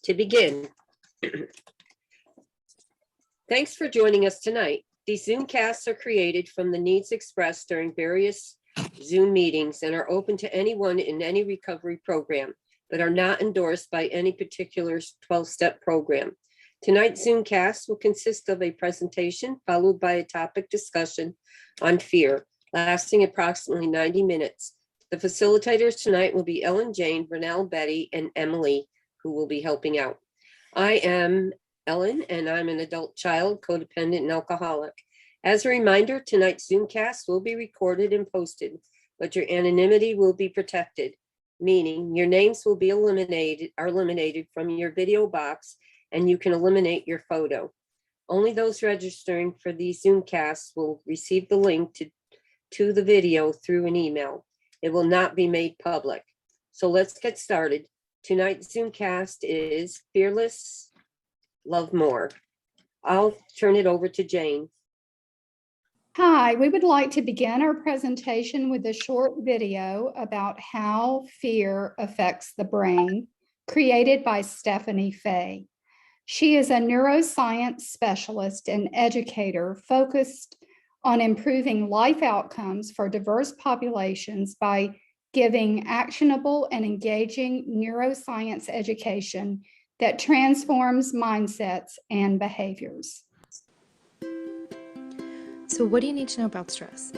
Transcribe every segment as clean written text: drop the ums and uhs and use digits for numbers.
To begin, thanks for joining us tonight. These Zoomcasts are created from the needs expressed during various Zoom meetings and are open to anyone in any recovery program, but are not endorsed by any particular 12-step program. Tonight's Zoomcast will consist of a presentation followed by a topic discussion on fear, lasting approximately 90 minutes. The facilitators tonight will be Ellen Jane, Vernell, Betty, and Emily, who will be helping out. I am Ellen, and I'm an adult child, codependent, and alcoholic. As a reminder, tonight's Zoomcast will be recorded and posted, but your anonymity will be protected, meaning your names will be eliminated from your video box, and you can eliminate your photo. Only those registering for these Zoomcasts will receive the link to the video through an email. It will not be made public. So let's get started. Tonight's Zoomcast is Fearless, Love More. I'll turn it over to Jane. Hi, we would like to begin our presentation with a short video about how fear affects the brain, created by Stephanie Fay. She is a neuroscience specialist and educator focused on improving life outcomes for diverse populations by giving actionable and engaging neuroscience education that transforms mindsets and behaviors. So what do you need to know about stress?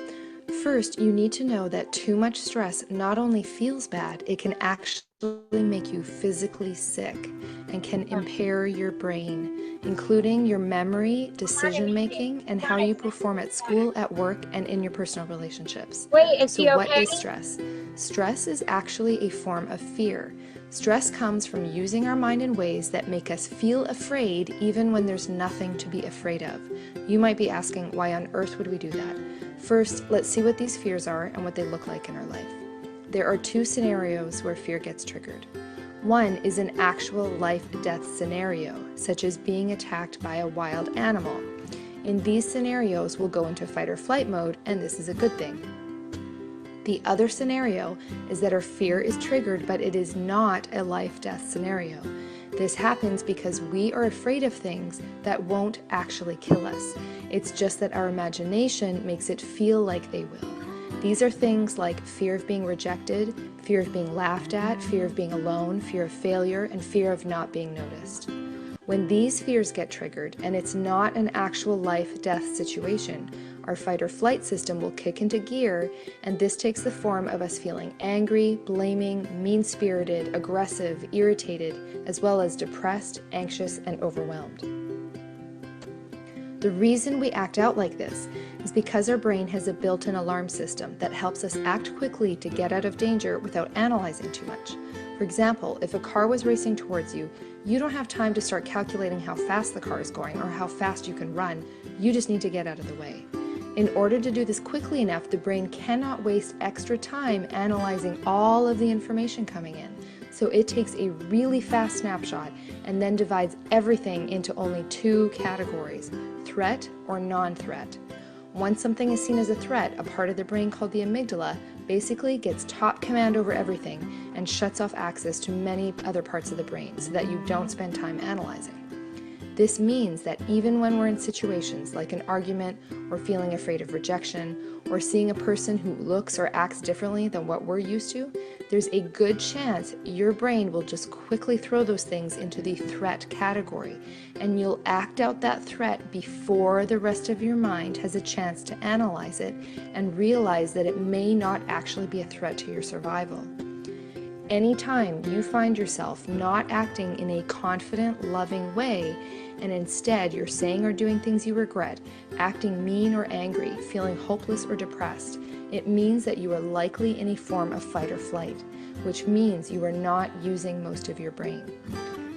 First, you need to know that too much stress not only feels bad, it can actually make you physically sick and can impair your brain, including your memory, decision-making, and how you perform at school, at work, and in your personal relationships. So what is stress? Stress is actually a form of fear. Stress comes from using our mind in ways that make us feel afraid even when there's nothing to be afraid of. You might be asking, why on earth would we do that? First, let's see what these fears are and what they look like in our life. There are two scenarios where fear gets triggered. One is an actual life-death scenario, such as being attacked by a wild animal. In these scenarios, we'll go into fight or flight mode, and this is a good thing. The other scenario is that our fear is triggered, but it is not a life-death scenario. This happens because we are afraid of things that won't actually kill us. It's just that our imagination makes it feel like they will. These are things like fear of being rejected, fear of being laughed at, fear of being alone, fear of failure, and fear of not being noticed. When these fears get triggered, and it's not an actual life-death situation, our fight or flight system will kick into gear, and this takes the form of us feeling angry, blaming, mean-spirited, aggressive, irritated, as well as depressed, anxious, and overwhelmed. The reason we act out like this is because our brain has a built-in alarm system that helps us act quickly to get out of danger without analyzing too much. For example, if a car was racing towards you, you don't have time to start calculating how fast the car is going or how fast you can run. You just need to get out of the way. In order to do this quickly enough, the brain cannot waste extra time analyzing all of the information coming in. So it takes a really fast snapshot and then divides everything into only two categories, threat or non-threat. Once something is seen as a threat, a part of the brain called the amygdala basically gets top command over everything and shuts off access to many other parts of the brain so that you don't spend time analyzing. This means that even when we're in situations like an argument or feeling afraid of rejection or seeing a person who looks or acts differently than what we're used to, there's a good chance your brain will just quickly throw those things into the threat category, and you'll act out that threat before the rest of your mind has a chance to analyze it and realize that it may not actually be a threat to your survival. Anytime you find yourself not acting in a confident, loving way, and instead you're saying or doing things you regret, acting mean or angry, feeling hopeless or depressed, it means that you are likely in a form of fight or flight, which means you are not using most of your brain.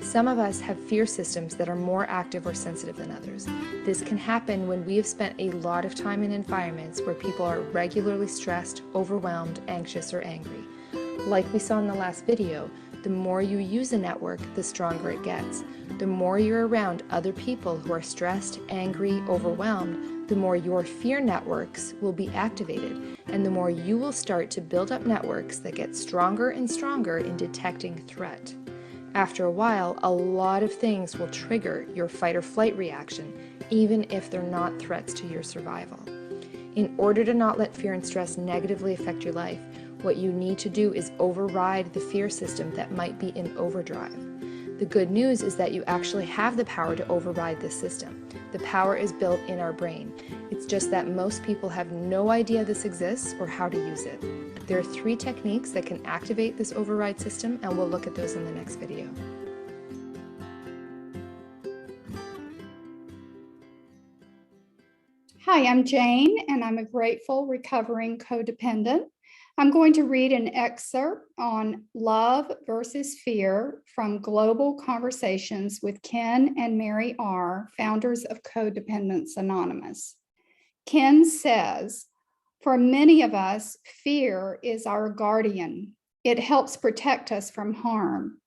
Some of us have fear systems that are more active or sensitive than others. This can happen when we have spent a lot of time in environments where people are regularly stressed, overwhelmed, anxious, or angry. Like we saw in the last video, the more you use a network, the stronger it gets. The more you're around other people who are stressed, angry, overwhelmed, the more your fear networks will be activated, and the more you will start to build up networks that get stronger and stronger in detecting threat. After a while, a lot of things will trigger your fight or flight reaction, even if they're not threats to your survival. In order to not let fear and stress negatively affect your life, what you need to do is override the fear system that might be in overdrive. The good news is that you actually have the power to override this system. The power is built in our brain. It's just that most people have no idea this exists or how to use it. There are 3 techniques that can activate this override system, and we'll look at those in the next video. Hi, I'm Jane, and I'm a grateful recovering codependent. I'm going to read an excerpt on love versus fear from Global Conversations with Ken and Mary R., founders of Codependence Anonymous. Ken says, for many of us, fear is our guardian. It helps protect us from harm.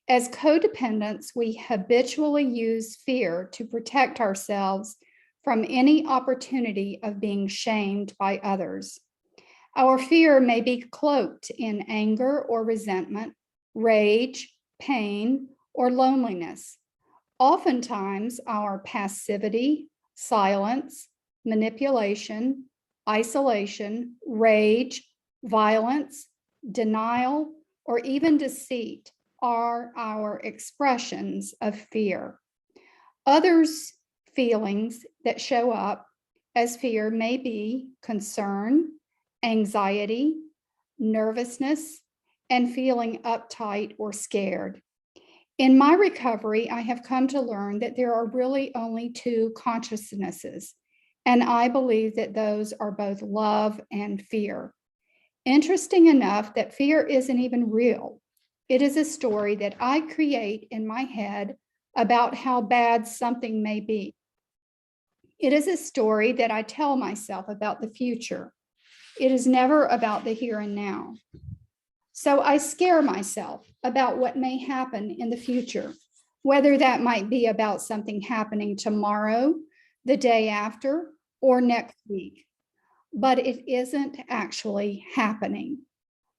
As codependents, we habitually use fear to protect ourselves from any opportunity of being shamed by others. Our fear may be cloaked in anger or resentment, rage, pain, or loneliness. Oftentimes, our passivity, silence, manipulation, isolation, rage, violence, denial, or even deceit are our expressions of fear. Others' feelings that show up as fear may be concern, anxiety, nervousness, and feeling uptight or scared. In my recovery, I have come to learn that there are really only 2 consciousnesses, and I believe that those are both love and fear. Interesting enough that fear isn't even real. It is a story that I create in my head about how bad something may be. It is a story that I tell myself about the future. It is never about the here and now. So I scare myself about what may happen in the future, whether that might be about something happening tomorrow, the day after, or next week. But it isn't actually happening.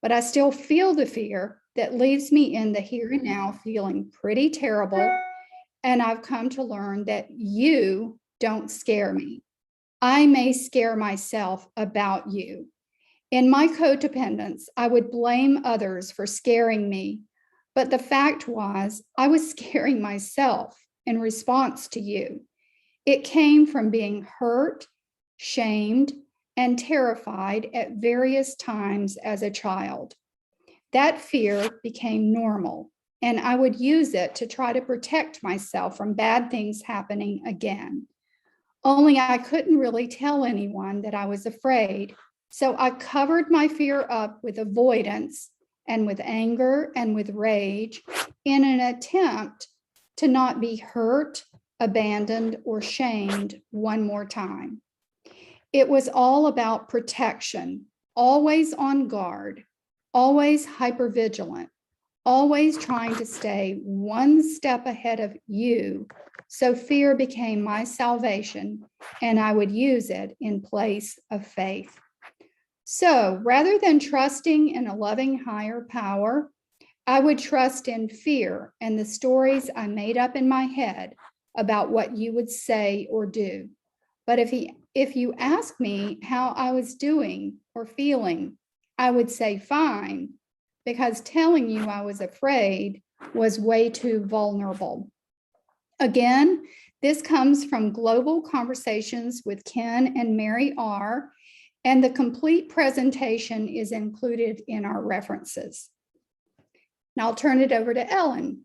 But I still feel the fear that leaves me in the here and now feeling pretty terrible. And I've come to learn that you don't scare me. I may scare myself about you. In my codependence, I would blame others for scaring me, but the fact was I was scaring myself in response to you. It came from being hurt, shamed, and terrified at various times as a child. That fear became normal, and I would use it to try to protect myself from bad things happening again. Only I couldn't really tell anyone that I was afraid. So I covered my fear up with avoidance and with anger and with rage in an attempt to not be hurt, abandoned, or shamed one more time. It was all about protection, always on guard, always hypervigilant, always trying to stay one step ahead of you. So fear became my salvation, and I would use it in place of faith. So rather than trusting in a loving higher power, I would trust in fear and the stories I made up in my head about what you would say or do. But if you ask me how I was doing or feeling, I would say fine, because telling you I was afraid was way too vulnerable. Again, this comes from Global Conversations with Ken and Mary R., and the complete presentation is included in our references. Now I'll turn it over to Ellen.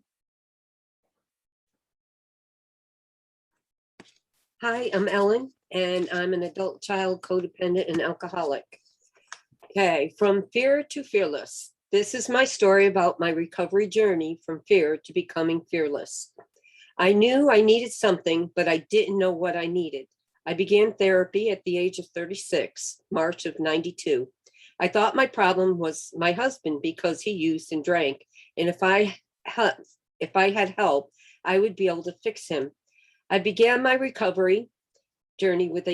Hi, I'm Ellen, and I'm an adult child codependent and alcoholic. Okay, from fear to fearless. This is my story about my recovery journey from fear to becoming fearless. I knew I needed something, but I didn't know what I needed. I began therapy at the age of 36, March of 92. I thought my problem was my husband because he used and drank, and if I had help, I would be able to fix him. I began my recovery journey with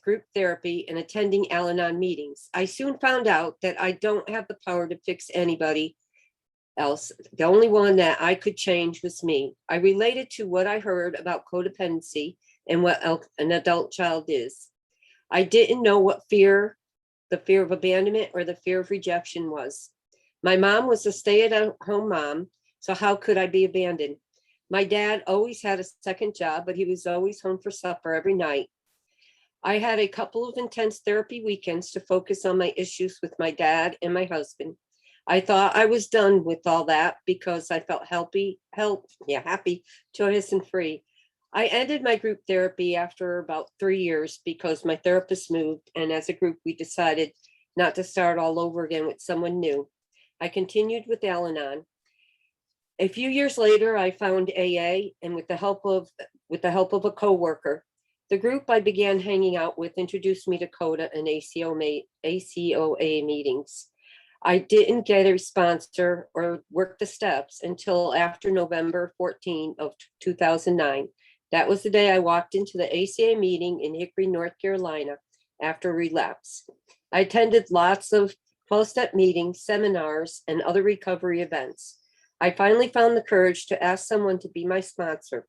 group therapy and attending Al-Anon meetings. I soon found out that I don't have the power to fix anybody, else. The only one that I could change was me. I related to what I heard about codependency and what an adult child is. I didn't know what fear, the fear of abandonment or the fear of rejection was. My mom was a stay-at-home mom, so how could I be abandoned? My dad always had a second job, but he was always home for supper every night. I had a couple of intense therapy weekends to focus on my issues with my dad and my husband. I thought I was done with all that because I felt happy, joyous, and free. I ended my group therapy after about 3 years because my therapist moved, and as a group, we decided not to start all over again with someone new. I continued with Al-Anon. A few years later, I found AA, and with the help of a coworker, the group I began hanging out with introduced me to CODA and ACOA meetings. I didn't get a sponsor or work the steps until after November 14 of 2009. That was the day I walked into the ACA meeting in Hickory, North Carolina, after relapse. I attended lots of 12-step meetings, seminars, and other recovery events. I finally found the courage to ask someone to be my sponsor.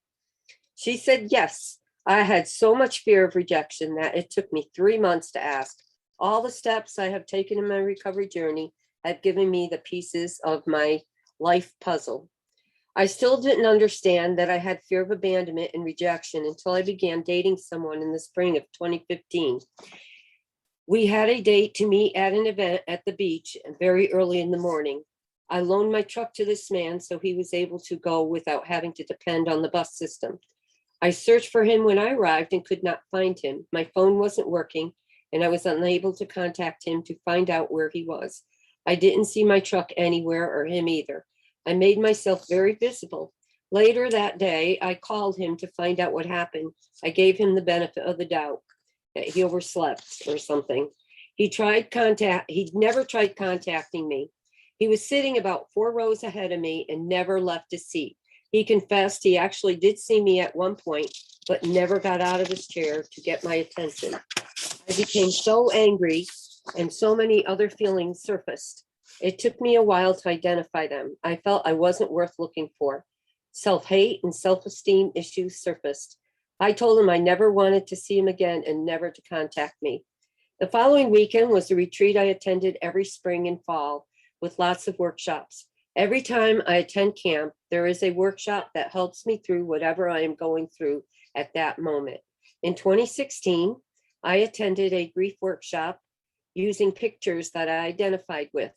She said yes. I had so much fear of rejection that it took me 3 months to ask. All the steps I have taken in my recovery journey have given me the pieces of my life puzzle. I still didn't understand that I had fear of abandonment and rejection until I began dating someone in the spring of 2015. We had a date to meet at an event at the beach very early in the morning. I loaned my truck to this man so he was able to go without having to depend on the bus system. I searched for him when I arrived and could not find him. My phone wasn't working, and I was unable to contact him to find out where he was. I didn't see my truck anywhere or him either. I made myself very visible. Later that day, I called him to find out what happened. I gave him the benefit of the doubt that he overslept or something. He never tried contacting me. He was sitting about 4 rows ahead of me and never left his seat. He confessed he actually did see me at one point, but never got out of his chair to get my attention. I became so angry and so many other feelings surfaced. It took me a while to identify them. I felt I wasn't worth looking for. Self-hate and self-esteem issues surfaced. I told him I never wanted to see him again and never to contact me. The following weekend was a retreat I attended every spring and fall with lots of workshops. Every time I attend camp, there is a workshop that helps me through whatever I am going through at that moment. In 2016, I attended a grief workshop using pictures that I identified with.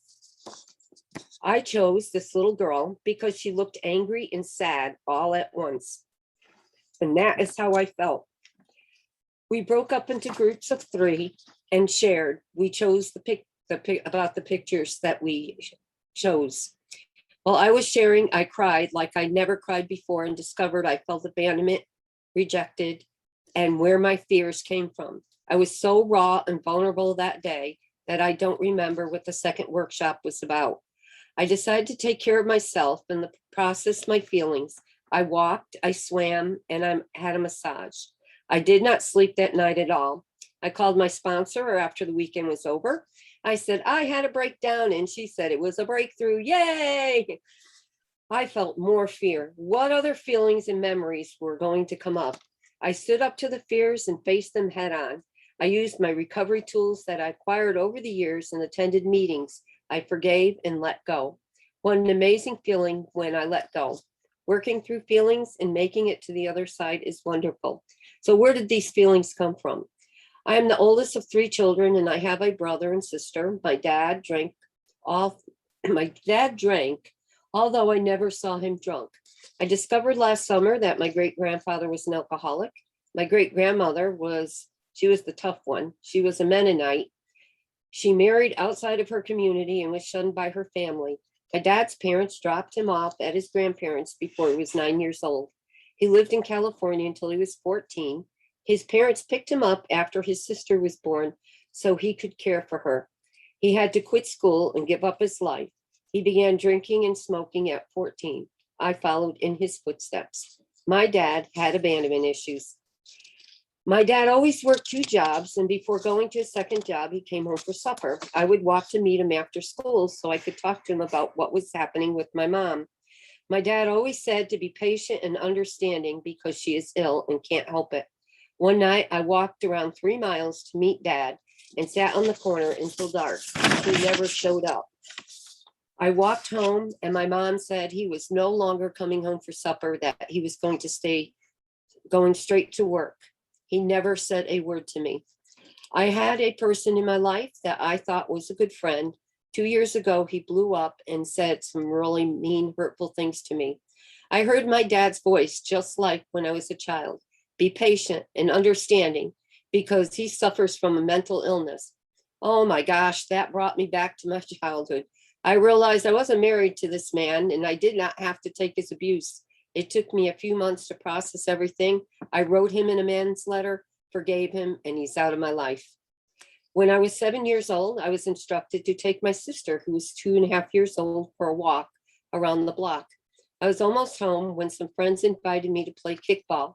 I chose this little girl because she looked angry and sad all at once. And that is how I felt. We broke up into groups of 3 and shared. We chose about the pictures that we chose. While I was sharing, I cried like I never cried before and discovered I felt abandonment, rejected, and where my fears came from. I was so raw and vulnerable that day that I don't remember what the second workshop was about. I decided to take care of myself and process my feelings. I walked, I swam, and I had a massage. I did not sleep that night at all. I called my sponsor after the weekend was over. I said, I had a breakdown, and she said it was a breakthrough. Yay! I felt more fear. What other feelings and memories were going to come up? I stood up to the fears and faced them head on. I used my recovery tools that I acquired over the years and attended meetings. I forgave and let go. What an amazing feeling when I let go. Working through feelings and making it to the other side is wonderful. So where did these feelings come from? I am the oldest of 3 children, and I have a brother and sister. My dad drank, although I never saw him drunk. I discovered last summer that my great-grandfather was an alcoholic. My great-grandmother she was the tough one. She was a Mennonite. She married outside of her community and was shunned by her family. My dad's parents dropped him off at his grandparents before he was 9 years old. He lived in California until he was 14. His parents picked him up after his sister was born so he could care for her. He had to quit school and give up his life. He began drinking and smoking at 14. I followed in his footsteps. My dad had abandonment issues. My dad always worked 2 jobs, and before going to his second job, he came home for supper. I would walk to meet him after school so I could talk to him about what was happening with my mom. My dad always said to be patient and understanding because she is ill and can't help it. One night, I walked around 3 miles to meet Dad and sat on the corner until dark. He never showed up. I walked home and my mom said he was no longer coming home for supper, that he was going straight to work. He never said a word to me. I had a person in my life that I thought was a good friend. 2 years ago, he blew up and said some really mean, hurtful things to me. I heard my dad's voice just like when I was a child. Be patient and understanding because he suffers from a mental illness. Oh my gosh, that brought me back to my childhood. I realized I wasn't married to this man and I did not have to take his abuse. It took me a few months to process everything. I wrote him an amends letter, forgave him, and he's out of my life. When I was 7 years old, I was instructed to take my sister, who was 2.5 years old, for a walk around the block. I was almost home when some friends invited me to play kickball.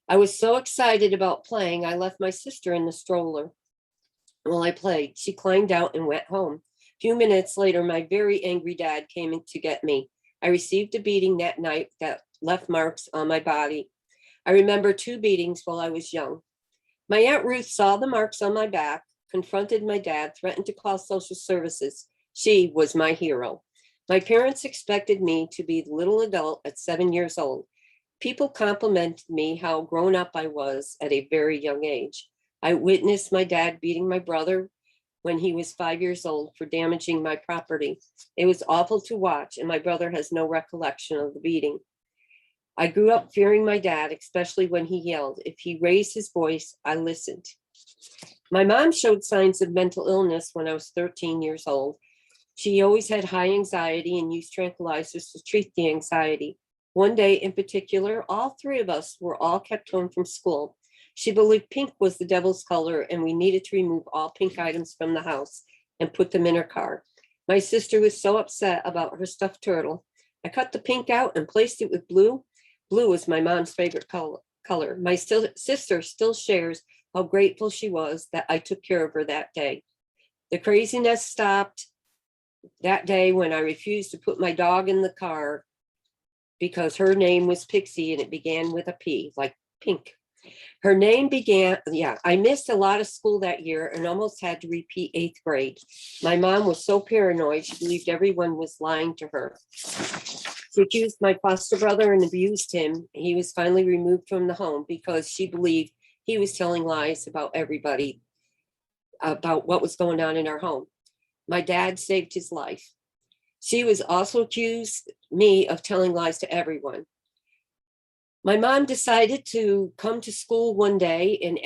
I was so excited about playing, I left my sister in the stroller while I played. She climbed out and went home. A few minutes later, my very angry dad came in to get me. I received a beating that night that left marks on my body. I remember 2 beatings while I was young. My Aunt Ruth saw the marks on my back, confronted my dad, threatened to call social services. She was my hero. My parents expected me to be the little adult at 7 years old. People complimented me how grown up I was at a very young age. I witnessed my dad beating my brother when he was 5 years old for damaging my property. It was awful to watch, and my brother has no recollection of the beating. I grew up fearing my dad, especially when he yelled. If he raised his voice, I listened. My mom showed signs of mental illness when I was 13 years old. She always had high anxiety and used tranquilizers to treat the anxiety. One day in particular, all 3 of us were all kept home from school. She believed pink was the devil's color and we needed to remove all pink items from the house and put them in her car. My sister was so upset about her stuffed turtle. I cut the pink out and placed it with blue. Blue was my mom's favorite color. My sister still shares how grateful she was that I took care of her that day. The craziness stopped that day when I refused to put my dog in the car because her name was Pixie and it began with a P, like pink. Her name began, I missed a lot of school that year and almost had to repeat 8th grade. My mom was so paranoid, she believed everyone was lying to her. She accused my foster brother and abused him. He was finally removed from the home because she believed he was telling lies about everybody, about what was going on in our home. My dad saved his life. She was also accused me of telling lies to everyone. My mom decided to come to school one day and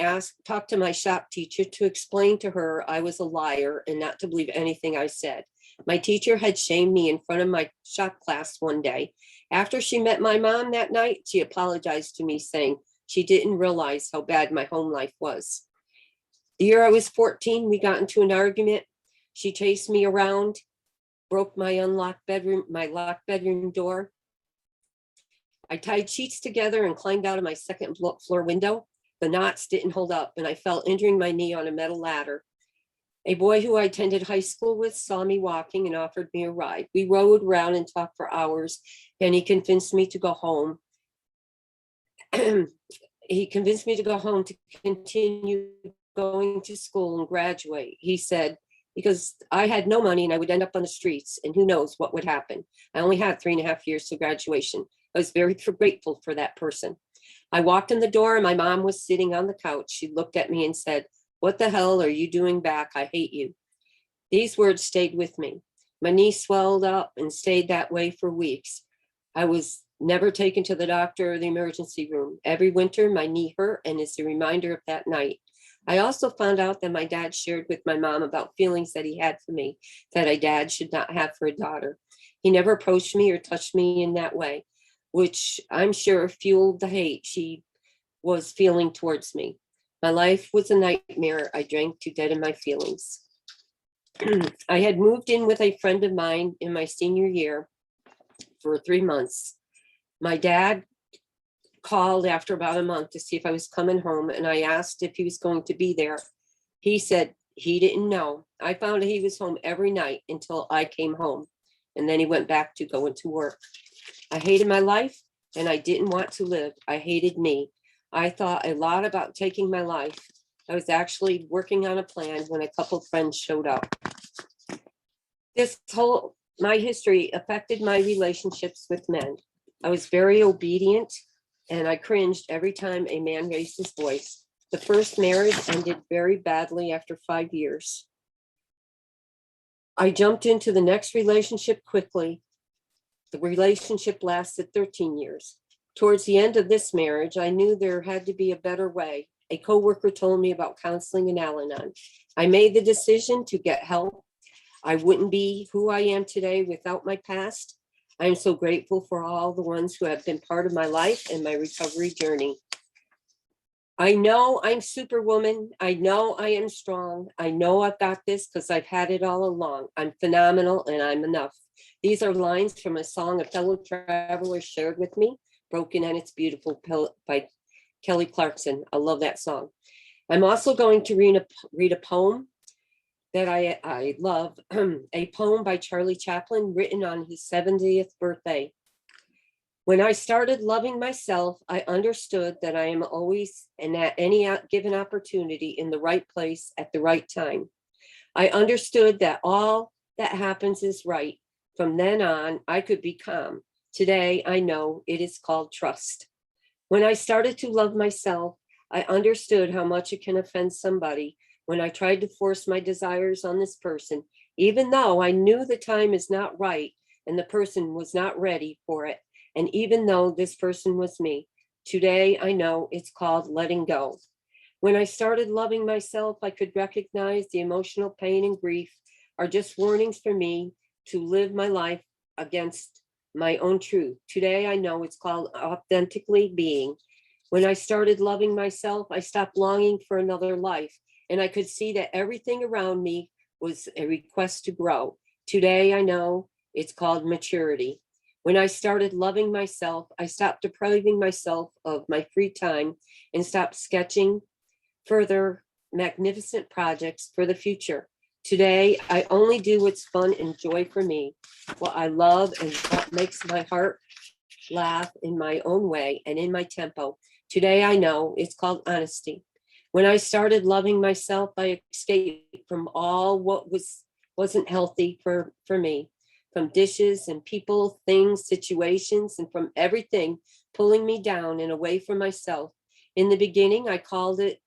talk to my shop teacher to explain to her I was a liar and not to believe anything I said. My teacher had shamed me in front of my shop class one day. After she met my mom that night, she apologized to me, saying she didn't realize how bad my home life was. The year I was 14, we got into an argument. She chased me around, broke my locked bedroom door. I tied sheets together and climbed out of my second floor window. The knots didn't hold up and I fell, injuring my knee on a metal ladder. A boy who I attended high school with saw me walking and offered me a ride. We rode around and talked for hours, and he convinced me to go home. He convinced me to go home to continue going to school and graduate. He said, because I had no money and I would end up on the streets and who knows what would happen. I only had 3.5 years to graduation. I was very grateful for that person. I walked in the door and my mom was sitting on the couch. She looked at me and said, "What the hell are you doing back? I hate you." These words stayed with me. My knee swelled up and stayed that way for weeks. I was never taken to the doctor or the emergency room. Every winter, my knee hurt, and it's a reminder of that night. I also found out that my dad shared with my mom about feelings that he had for me, that a dad should not have for a daughter. He never approached me or touched me in that way, which I'm sure fueled the hate she was feeling towards me. My life was a nightmare. I drank to deaden my feelings. I had moved in with a friend of mine in my senior year for 3 months. My dad called after about a month to see if I was coming home, and I asked if he was going to be there. He said he didn't know. I found he was home every night until I came home, and then he went back to going to work. I hated my life, and I didn't want to live. I hated me. I thought a lot about taking my life. I was actually working on a plan when a couple of friends showed up. My history affected my relationships with men. I was very obedient, and I cringed every time a man raised his voice. The first marriage ended very badly after 5 years. I jumped into the next relationship quickly. The relationship lasted 13 years. Towards the end of this marriage, I knew there had to be a better way. A coworker told me about counseling and Al-Anon. I made the decision to get help. I wouldn't be who I am today without my past. I am so grateful for all the ones who have been part of my life and my recovery journey. I know I'm Superwoman. I know I am strong. I know I've got this because I've had it all along. I'm phenomenal and I'm enough. These are lines from a song a fellow traveler shared with me, Broken and It's Beautiful by Kelly Clarkson. I love that song. I'm also going to read a poem that I love, a poem by Charlie Chaplin written on his 70th birthday. When I started loving myself, I understood that I am always and at any given opportunity in the right place at the right time. I understood that all that happens is right. From then on, I could be calm. Today, I know it is called trust. When I started to love myself, I understood how much it can offend somebody when I tried to force my desires on this person, even though I knew the time is not right and the person was not ready for it. And even though this person was me, today I know it's called letting go. When I started loving myself, I could recognize the emotional pain and grief are just warnings for me to live my life against my own truth. Today I know it's called authentically being. When I started loving myself, I stopped longing for another life, and I could see that everything around me was a request to grow. Today I know it's called maturity. When I started loving myself, I stopped depriving myself of my free time and stopped sketching further magnificent projects for the future. Today, I only do what's fun and joy for me, what I love and what makes my heart laugh in my own way and in my tempo. Today, I know it's called honesty. When I started loving myself, I escaped from all what wasn't healthy for me, from dishes and people, things, situations, and from everything pulling me down and away from myself. In the beginning, I called it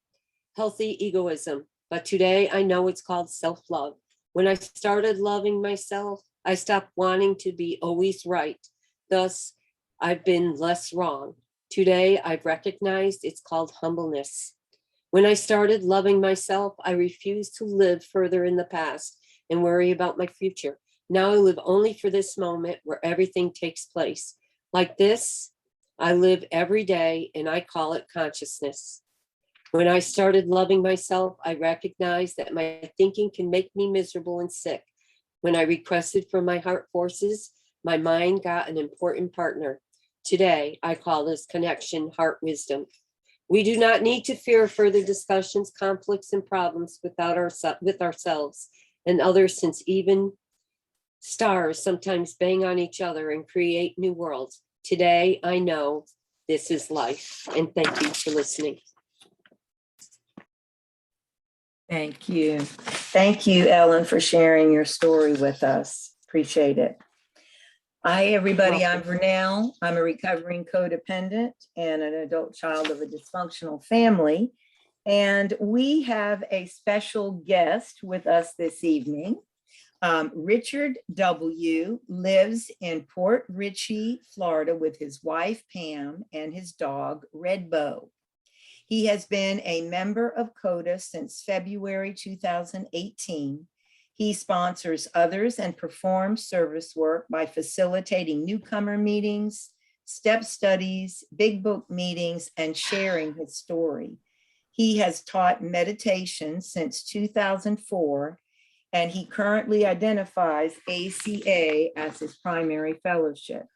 healthy egoism, but today I know it's called self-love. When I started loving myself, I stopped wanting to be always right. Thus, I've been less wrong. Today, I've recognized it's called humbleness. When I started loving myself, I refused to live further in the past and worry about my future. Now I live only for this moment where everything takes place. Like this, I live every day and I call it consciousness. When I started loving myself, I recognized that my thinking can make me miserable and sick. When I requested for my heart forces, my mind got an important partner. Today, I call this connection heart wisdom. We do not need to fear further discussions, conflicts, and problems with ourselves and others, since even stars sometimes bang on each other and create new worlds. Today, I know this is life. And thank you for listening. Thank you. Thank you, Ellen, for sharing your story with us. Appreciate it. Hi, everybody. I'm Vernell. I'm a recovering codependent and an adult child of a dysfunctional family. And we have a special guest with us this evening. Richard W. lives in Port Richey, Florida, with his wife, Pam, and his dog, Red Bow. He has been a member of CODA since February 2018. He sponsors others and performs service work by facilitating newcomer meetings, step studies, big book meetings, and sharing his story. He has taught meditation since 2004, and he currently identifies ACA as his primary fellowship.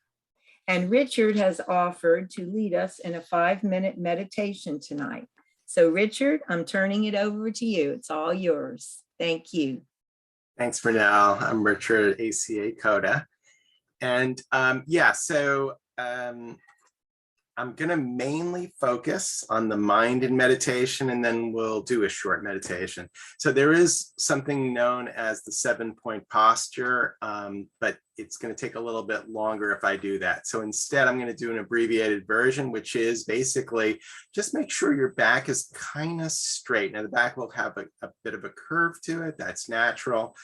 And Richard has offered to lead us in a 5-minute meditation tonight. So Richard, I'm turning it over to you. It's all yours. Thank you. Thanks, Vernell. I'm Richard, ACA CODA. And I'm going to mainly focus on the mind in meditation, and then we'll do a short meditation. So there is something known as the 7-point posture, but it's going to take a little bit longer if I do that. So instead, I'm going to do an abbreviated version, which is basically just make sure your back is kind of straight. Now, the back will have a bit of a curve to it. That's natural.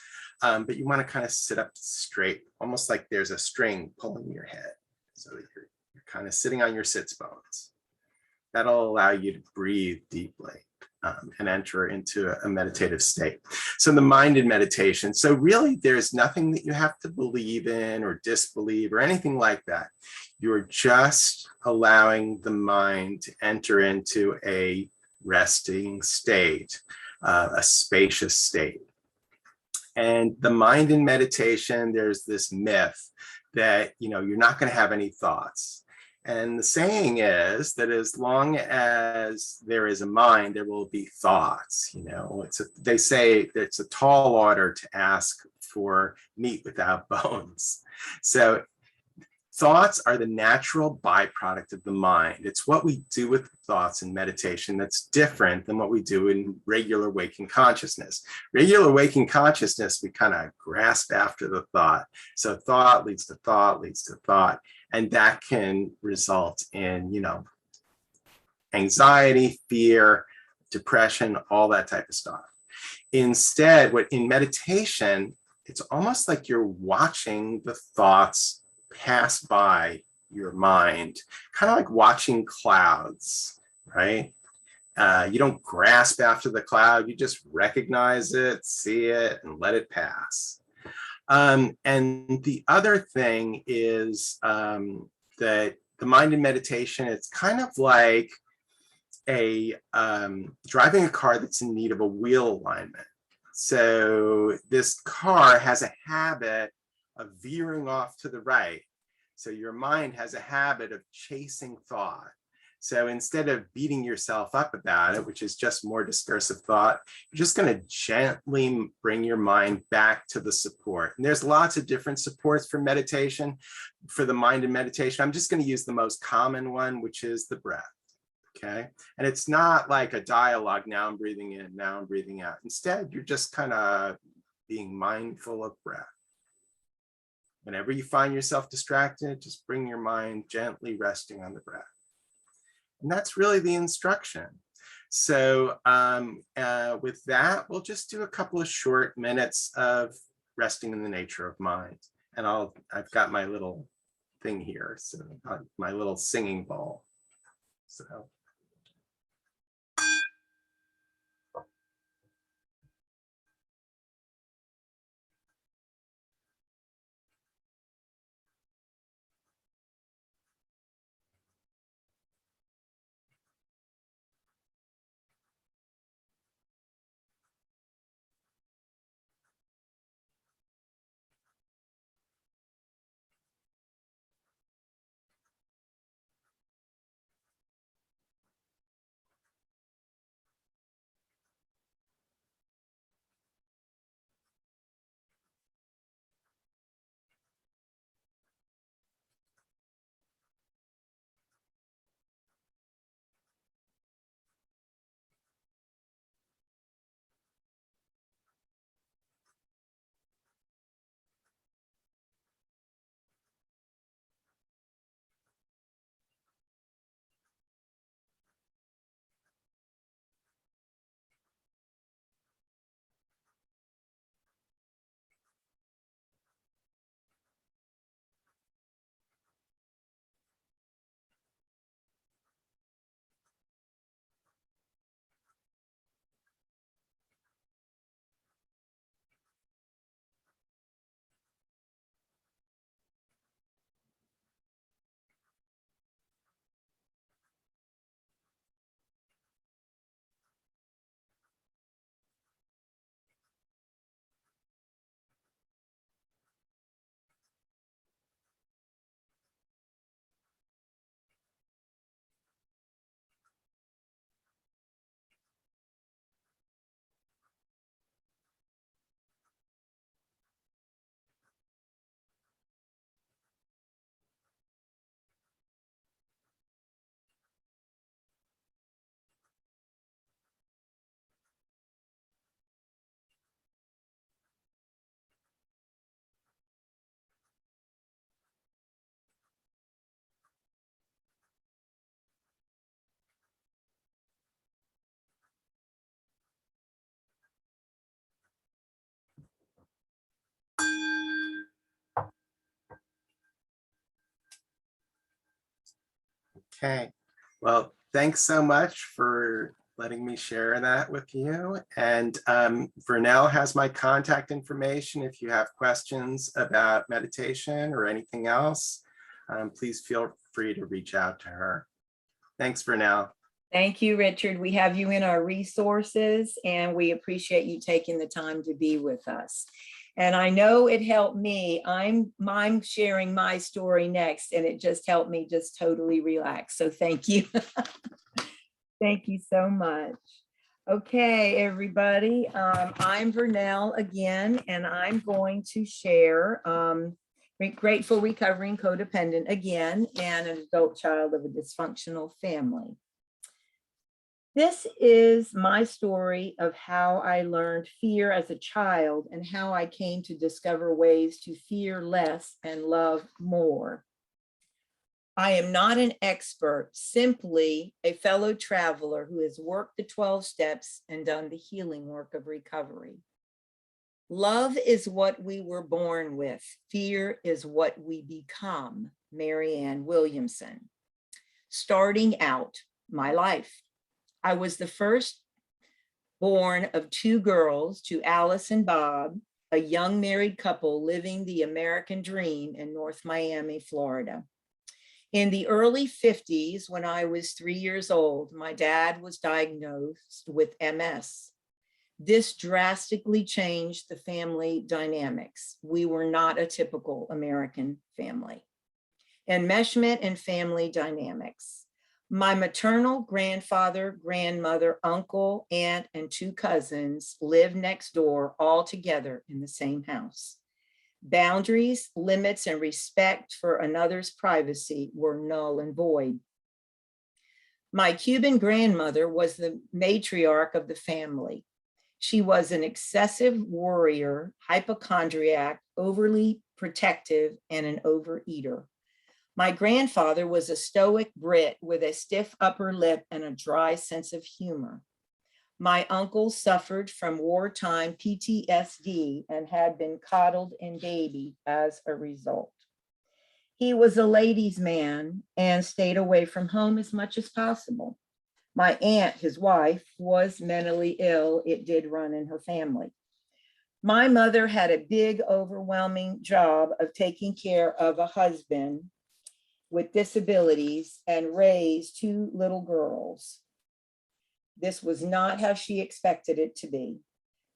But you want to kind of sit up straight, almost like there's a string pulling your head. So you're kind of sitting on your sits bones. That'll allow you to breathe deeply and enter into a meditative state. So the mind in meditation. So really, there's nothing that you have to believe in or disbelieve or anything like that. You're just allowing the mind to enter into a resting state, a spacious state. And the mind in meditation, there's this myth that, you're not going to have any thoughts. And the saying is that as long as there is a mind, there will be thoughts. They say that it's a tall order to ask for meat without bones. So thoughts are the natural byproduct of the mind. It's what we do with thoughts in meditation that's different than what we do in regular waking consciousness. Regular waking consciousness, we kind of grasp after the thought. So thought leads to thought, leads to thought. And that can result in, anxiety, fear, depression, all that type of stuff. Instead, in meditation, it's almost like you're watching the thoughts pass by your mind, kind of like watching clouds, right? You don't grasp after the cloud, you just recognize it, see it, and let it pass. And the other thing is that the mind in meditation, it's kind of like driving a car that's in need of a wheel alignment. So this car has a habit of veering off to the right. So your mind has a habit of chasing thought. So instead of beating yourself up about it, which is just more discursive thought, you're just going to gently bring your mind back to the support. And there's lots of different supports for meditation, for the mind in meditation. I'm just going to use the most common one, which is the breath. Okay. And it's not like a dialogue. Now I'm breathing in, now I'm breathing out. Instead, you're just kind of being mindful of breath. Whenever you find yourself distracted, just bring your mind gently resting on the breath. And that's really the instruction. So with that, we'll just do a couple of short minutes of resting in the nature of mind. And I've got my little thing here, so my little singing bowl. So. Okay, well, thanks so much for letting me share that with you. And Vernell has my contact information. If you have questions about meditation or anything else, please feel free to reach out to her. Thanks, Vernell. Thank you, Richard. We have you in our resources and we appreciate you taking the time to be with us. And I know it helped me. I'm sharing my story next and it just helped me just totally relax. So thank you. Thank you so much. Okay, everybody. I'm Vernell again, and I'm going to share Grateful Recovering Codependent again and an adult child of a dysfunctional family. This is my story of how I learned fear as a child and how I came to discover ways to fear less and love more. I am not an expert, simply a fellow traveler who has worked the 12 steps and done the healing work of recovery. Love is what we were born with. Fear is what we become. Marianne Williamson. Starting out my life. I was the first born of two girls to Alice and Bob, a young married couple living the American dream in North Miami, Florida. In the early 50s, when I was 3 years old, my dad was diagnosed with MS. This drastically changed the family dynamics. We were not a typical American family. Enmeshment and family dynamics. My maternal grandfather, grandmother, uncle, aunt, and two cousins lived next door all together in the same house. Boundaries, limits, and respect for another's privacy were null and void. My Cuban grandmother was the matriarch of the family. She was an excessive worrier, hypochondriac, overly protective, and an overeater. My grandfather was a stoic Brit with a stiff upper lip and a dry sense of humor. My uncle suffered from wartime PTSD and had been coddled and babied as a result. He was a ladies' man and stayed away from home as much as possible. My aunt, his wife, was mentally ill. It did run in her family. My mother had a big, overwhelming job of taking care of a husband with disabilities and raised two little girls. This was not how she expected it to be.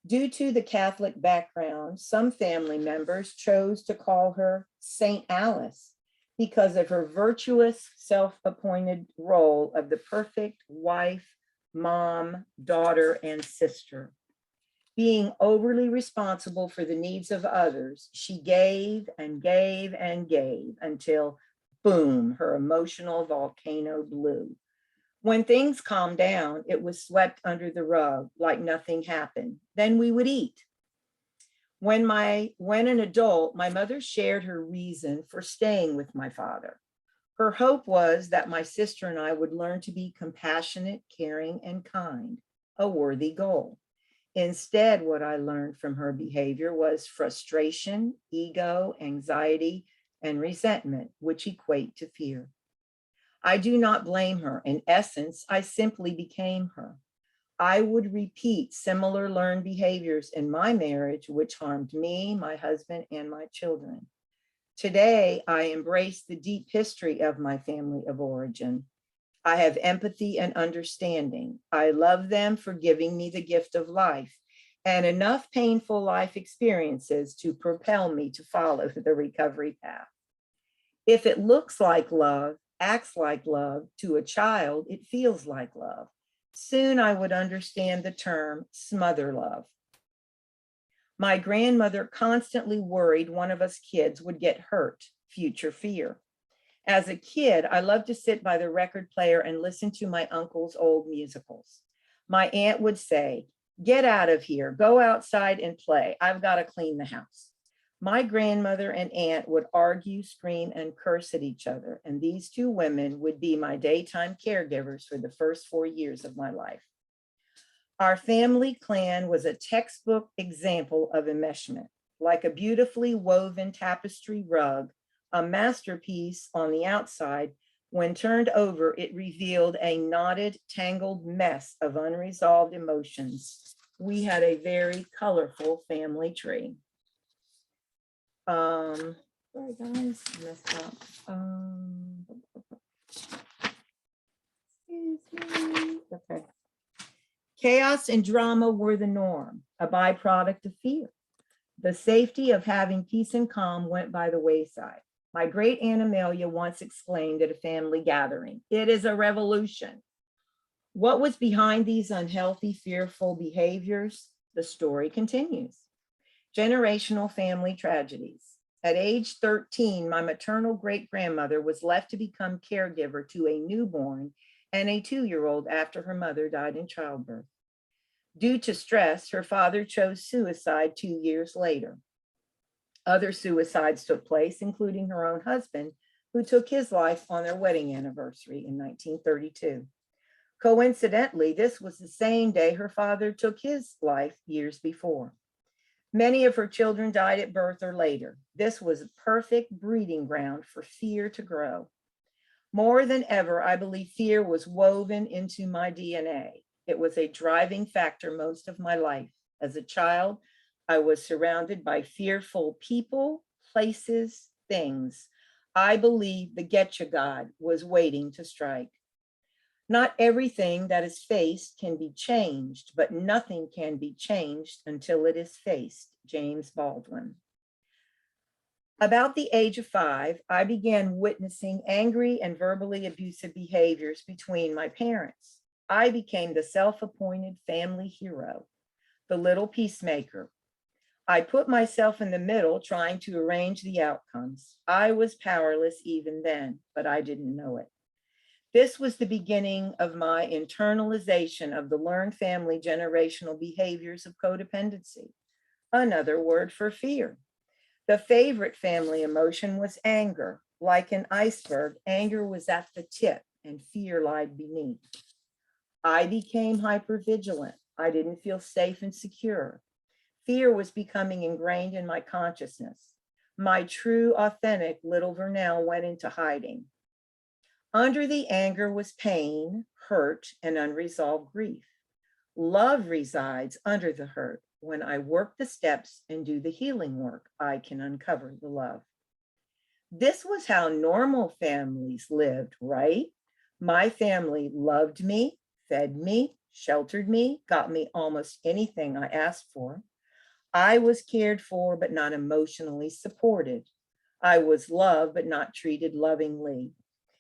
Due to the Catholic background, some family members chose to call her Saint Alice because of her virtuous, self-appointed role of the perfect wife, mom, daughter, and sister. Being overly responsible for the needs of others, she gave and gave and gave until, boom, her emotional volcano blew. When things calmed down, it was swept under the rug like nothing happened. Then we would eat. When an adult, my mother shared her reason for staying with my father. Her hope was that my sister and I would learn to be compassionate, caring, and kind, a worthy goal. Instead, what I learned from her behavior was frustration, ego, anxiety, and resentment, which equate to fear. I do not blame her. In essence, I simply became her. I would repeat similar learned behaviors in my marriage, which harmed me, my husband, and my children. Today, I embrace the deep history of my family of origin. I have empathy and understanding. I love them for giving me the gift of life and enough painful life experiences to propel me to follow the recovery path. If it looks like love, acts like love to a child, it feels like love. Soon I would understand the term smother love. My grandmother constantly worried one of us kids would get hurt, future fear. As a kid, I loved to sit by the record player and listen to my uncle's old musicals. My aunt would say, "Get out of here, go outside and play. I've got to clean the house." My grandmother and aunt would argue, scream, and curse at each other, and these two women would be my daytime caregivers for the first 4 years of my life. Our family clan was a textbook example of enmeshment. Like a beautifully woven tapestry rug, a masterpiece on the outside, When turned over, it revealed a knotted, tangled mess of unresolved emotions. We had a very colorful family tree. Sorry guys, messed up. Excuse me. Okay. Chaos and drama were the norm, a byproduct of fear. The safety of having peace and calm went by the wayside. My great Aunt Amelia once exclaimed at a family gathering, "It is a revolution." What was behind these unhealthy, fearful behaviors? The story continues. Generational family tragedies. At age 13, my maternal great-grandmother was left to become caregiver to a newborn and a 2-year-old after her mother died in childbirth. Due to stress, her father chose suicide 2 years later. Other suicides took place, including her own husband, who took his life on their wedding anniversary in 1932. Coincidentally, this was the same day her father took his life years before. Many of her children died at birth or later. This was a perfect breeding ground for fear to grow. More than ever, I believe fear was woven into my DNA. It was a driving factor most of my life. As a child, I was surrounded by fearful people, places, things. I believed the Getcha God was waiting to strike. Not everything that is faced can be changed, but nothing can be changed until it is faced. James Baldwin. About the age of 5, I began witnessing angry and verbally abusive behaviors between my parents. I became the self-appointed family hero, the little peacemaker. I put myself in the middle, trying to arrange the outcomes. I was powerless even then, but I didn't know it. This was the beginning of my internalization of the learned family generational behaviors of codependency, another word for fear. The favorite family emotion was anger. Like an iceberg, anger was at the tip and fear lied beneath. I became hypervigilant. I didn't feel safe and secure. Fear was becoming ingrained in my consciousness. My true, authentic little Vernell went into hiding. Under the anger was pain, hurt, and unresolved grief. Love resides under the hurt. When I work the steps and do the healing work, I can uncover the love. This was how normal families lived, right? My family loved me, fed me, sheltered me, got me almost anything I asked for. I was cared for, but not emotionally supported. I was loved, but not treated lovingly.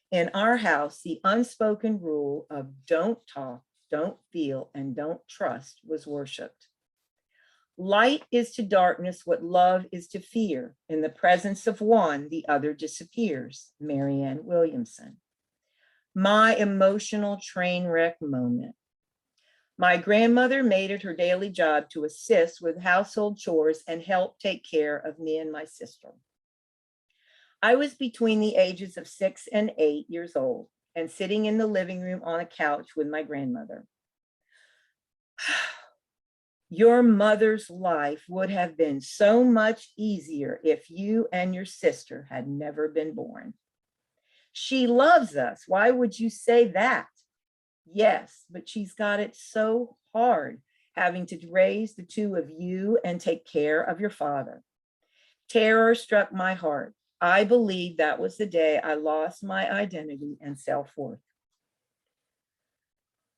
In our house, the unspoken rule of don't talk, don't feel, and don't trust was worshiped. Light is to darkness what love is to fear. In the presence of one, the other disappears. Marianne Williamson. My emotional train wreck moment. My grandmother made it her daily job to assist with household chores and help take care of me and my sister. I was between the ages of 6 and 8 years old and sitting in the living room on a couch with my grandmother. Your mother's life would have been so much easier if you and your sister had never been born. She loves us. Why would you say that? Yes, but she's got it so hard having to raise the two of you and take care of your father. Terror struck my heart. I believe that was the day I lost my identity and self-worth.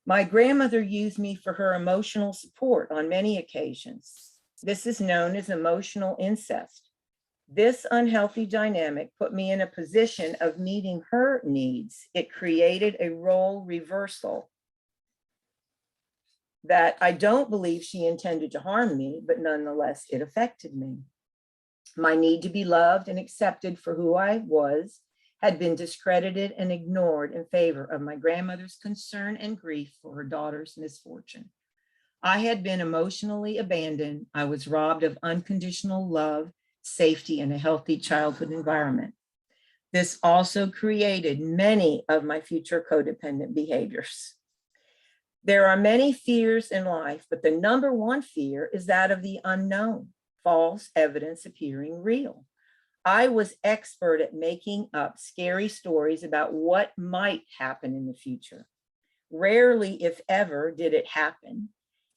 My grandmother used me for her emotional support on many occasions. This is known as emotional incest. This unhealthy dynamic put me in a position of meeting her needs. It created a role reversal that I don't believe she intended to harm me, but nonetheless, it affected me. My need to be loved and accepted for who I was had been discredited and ignored in favor of my grandmother's concern and grief for her daughter's misfortune. I had been emotionally abandoned. I was robbed of unconditional love, safety, and a healthy childhood environment. This also created many of my future codependent behaviors. There are many fears in life, but the number one fear is that of the unknown, false evidence appearing real. I was expert at making up scary stories about what might happen in the future. Rarely, if ever, did it happen.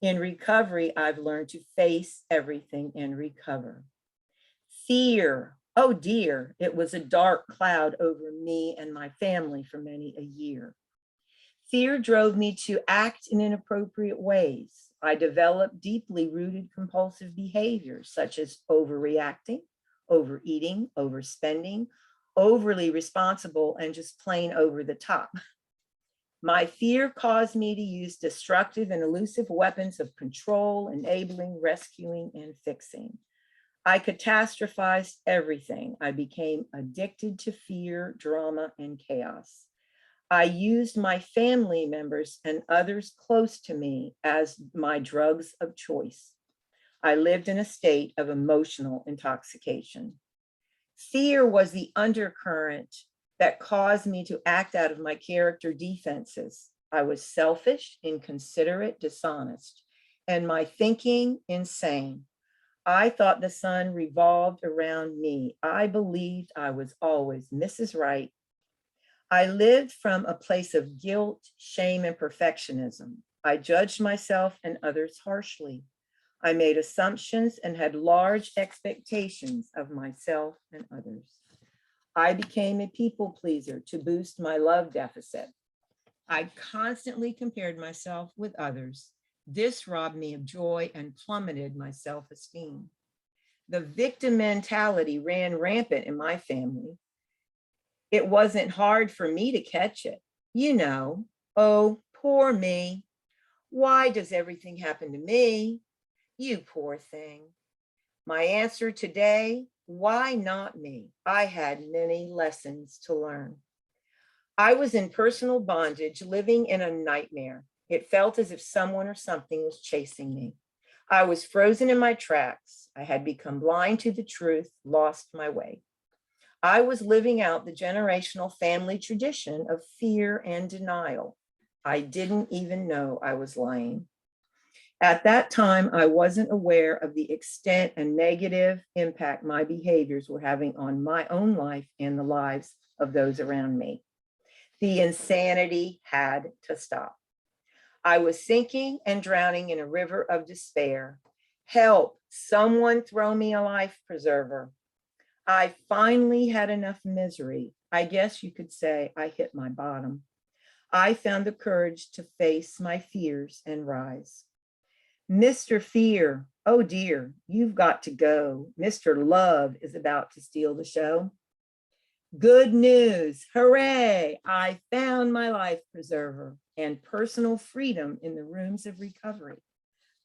In recovery, I've learned to face everything and recover. Fear, oh dear, it was a dark cloud over me and my family for many a year. Fear drove me to act in inappropriate ways. I developed deeply rooted compulsive behaviors such as overreacting, overeating, overspending, overly responsible, and just plain over the top. My fear caused me to use destructive and elusive weapons of control, enabling, rescuing, and fixing. I catastrophized everything. I became addicted to fear, drama, and chaos. I used my family members and others close to me as my drugs of choice. I lived in a state of emotional intoxication. Fear was the undercurrent that caused me to act out of my character defenses. I was selfish, inconsiderate, dishonest, and my thinking insane. I thought the sun revolved around me. I believed I was always Mrs. Right. I lived from a place of guilt, shame, and perfectionism. I judged myself and others harshly. I made assumptions and had large expectations of myself and others. I became a people pleaser to boost my love deficit. I constantly compared myself with others. This robbed me of joy and plummeted my self-esteem. The victim mentality ran rampant in my family. It wasn't hard for me to catch it. You know, oh, poor me. Why does everything happen to me? You poor thing. My answer today, why not me? I had many lessons to learn. I was in personal bondage, living in a nightmare. It felt as if someone or something was chasing me. I was frozen in my tracks. I had become blind to the truth, lost my way. I was living out the generational family tradition of fear and denial. I didn't even know I was lying. At that time, I wasn't aware of the extent and negative impact my behaviors were having on my own life and the lives of those around me. The insanity had to stop. I was sinking and drowning in a river of despair. Help, someone throw me a life preserver. I finally had enough misery. I guess you could say I hit my bottom. I found the courage to face my fears and rise. Mr. Fear, oh dear, you've got to go. Mr. Love is about to steal the show. Good news, hooray, I found my life preserver and personal freedom in the rooms of recovery.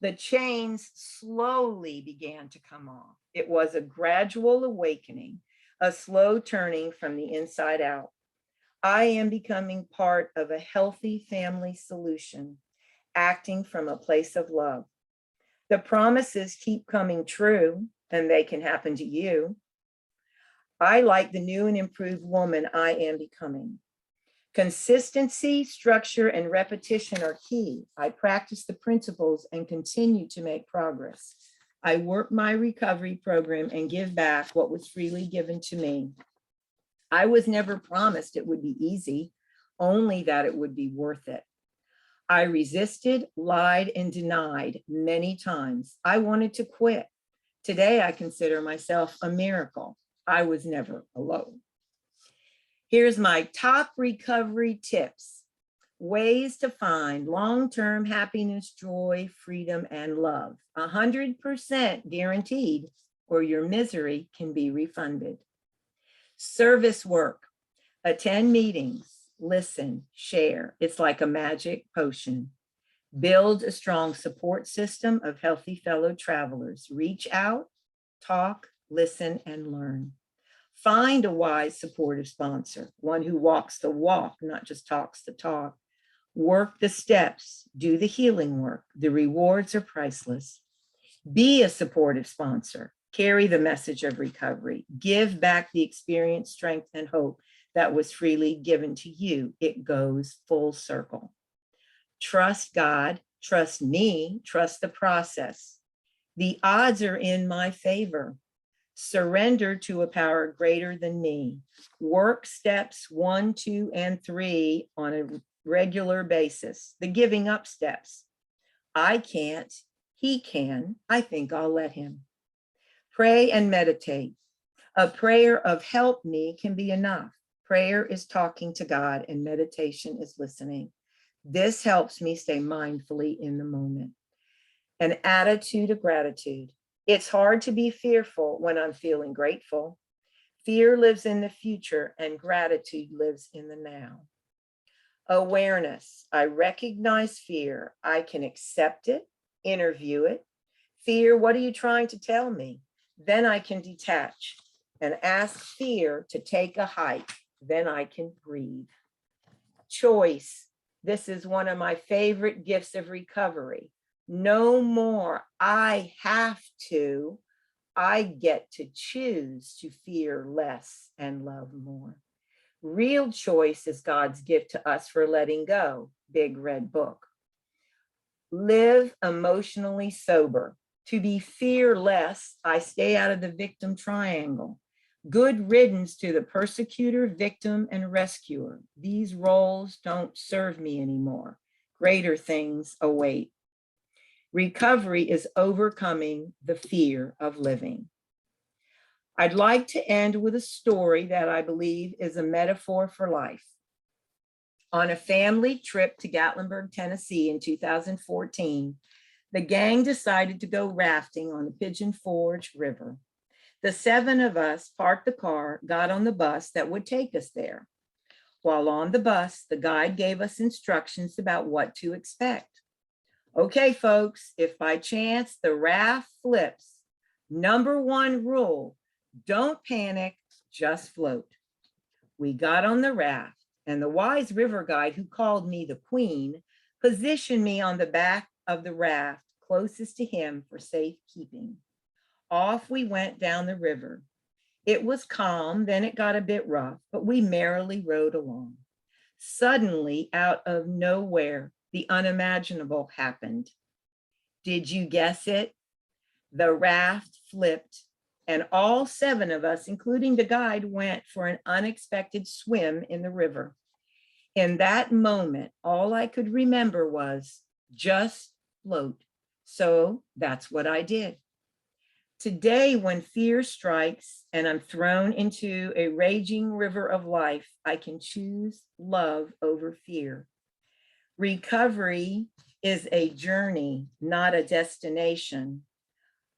The chains slowly began to come off. It was a gradual awakening, a slow turning from the inside out. I am becoming part of a healthy family solution, acting from a place of love. The promises keep coming true, and they can happen to you. I like the new and improved woman I am becoming. Consistency, structure, and repetition are key. I practice the principles and continue to make progress. I work my recovery program and give back what was freely given to me. I was never promised it would be easy, only that it would be worth it. I resisted, lied, and denied many times. I wanted to quit. Today, I consider myself a miracle. I was never alone. Here's my top recovery tips. Ways to find long-term happiness, joy, freedom, and love. 100% guaranteed, or your misery can be refunded. Service work. Attend meetings. Listen, share. It's like a magic potion. Build a strong support system of healthy fellow travelers. Reach out, talk, listen, and learn. Find a wise, supportive sponsor, one who walks the walk, not just talks the talk. Work the steps, do the healing work. The rewards are priceless. Be a supportive sponsor. Carry the message of recovery. Give back the experience, strength, and hope that was freely given to you. It goes full circle. Trust God, trust me, trust the process. The odds are in my favor. Surrender to a power greater than me. Work steps 1, 2, and 3 on a regular basis. The giving up steps. I can't, he can. I think I'll let him. Pray and meditate. A prayer of help me can be enough. Prayer is talking to God and meditation is listening. This helps me stay mindfully in the moment. An attitude of gratitude. It's hard to be fearful when I'm feeling grateful. Fear lives in the future and gratitude lives in the now. Awareness. I recognize fear. I can accept it, interview it. Fear, what are you trying to tell me? Then I can detach and ask fear to take a hike. Then I can breathe. Choice. This is one of my favorite gifts of recovery. No more I have to. I get to choose to fear less and love more. Real choice is God's gift to us for letting go. Big red book. Live emotionally sober. To be fearless, I stay out of the victim triangle. Good riddance to the persecutor, victim, and rescuer. These roles don't serve me anymore. Greater things await. Recovery is overcoming the fear of living. I'd like to end with a story that I believe is a metaphor for life. On a family trip to Gatlinburg, Tennessee in 2014, the gang decided to go rafting on the Pigeon Forge River. The 7 of us parked the car, got on the bus that would take us there. While on the bus, the guide gave us instructions about what to expect. Okay, folks, if by chance the raft flips, number 1 rule, don't panic, just float. We got on the raft, and the wise river guide who called me the queen positioned me on the back of the raft closest to him for safekeeping. Off we went down the river. It was calm, then it got a bit rough, but we merrily rode along. Suddenly, out of nowhere, the unimaginable happened. Did you guess it? The raft flipped, and all 7 of us, including the guide, went for an unexpected swim in the river. In that moment, all I could remember was just float. So that's what I did. Today, when fear strikes and I'm thrown into a raging river of life, I can choose love over fear. Recovery is a journey, not a destination.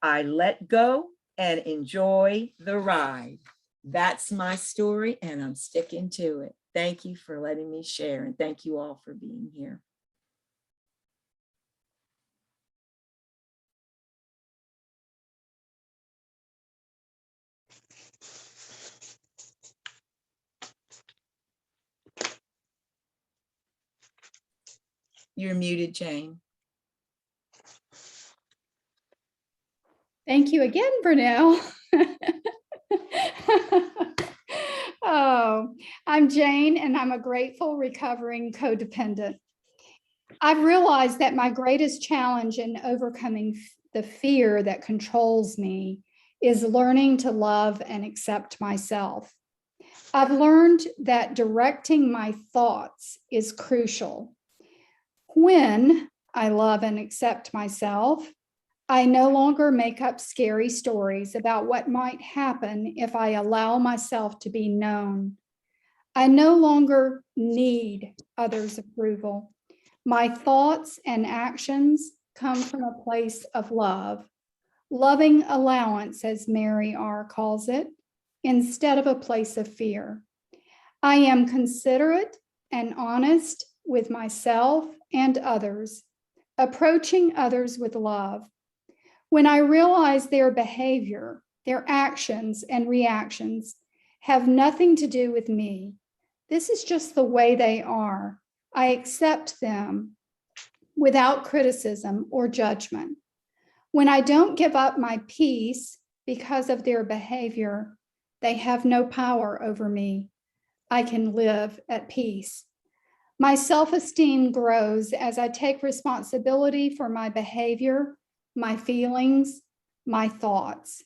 I let go and enjoy the ride. That's my story, and I'm sticking to it. Thank you for letting me share, and thank you all for being here. You're muted, Jane. Thank you again, Vernell. Oh, I'm Jane, and I'm a grateful, recovering codependent. I've realized that my greatest challenge in overcoming the fear that controls me is learning to love and accept myself. I've learned that directing my thoughts is crucial. When I love and accept myself, I no longer make up scary stories about what might happen if I allow myself to be known. I no longer need others' approval. My thoughts and actions come from a place of love, loving allowance, as Mary R. calls it, instead of a place of fear. I am considerate and honest with myself and others, approaching others with love. When I realize their behavior, their actions and reactions have nothing to do with me, this is just the way they are, I accept them without criticism or judgment. When I don't give up my peace because of their behavior, they have no power over me. I can live at peace. My self-esteem grows as I take responsibility for my behavior, my feelings, my thoughts.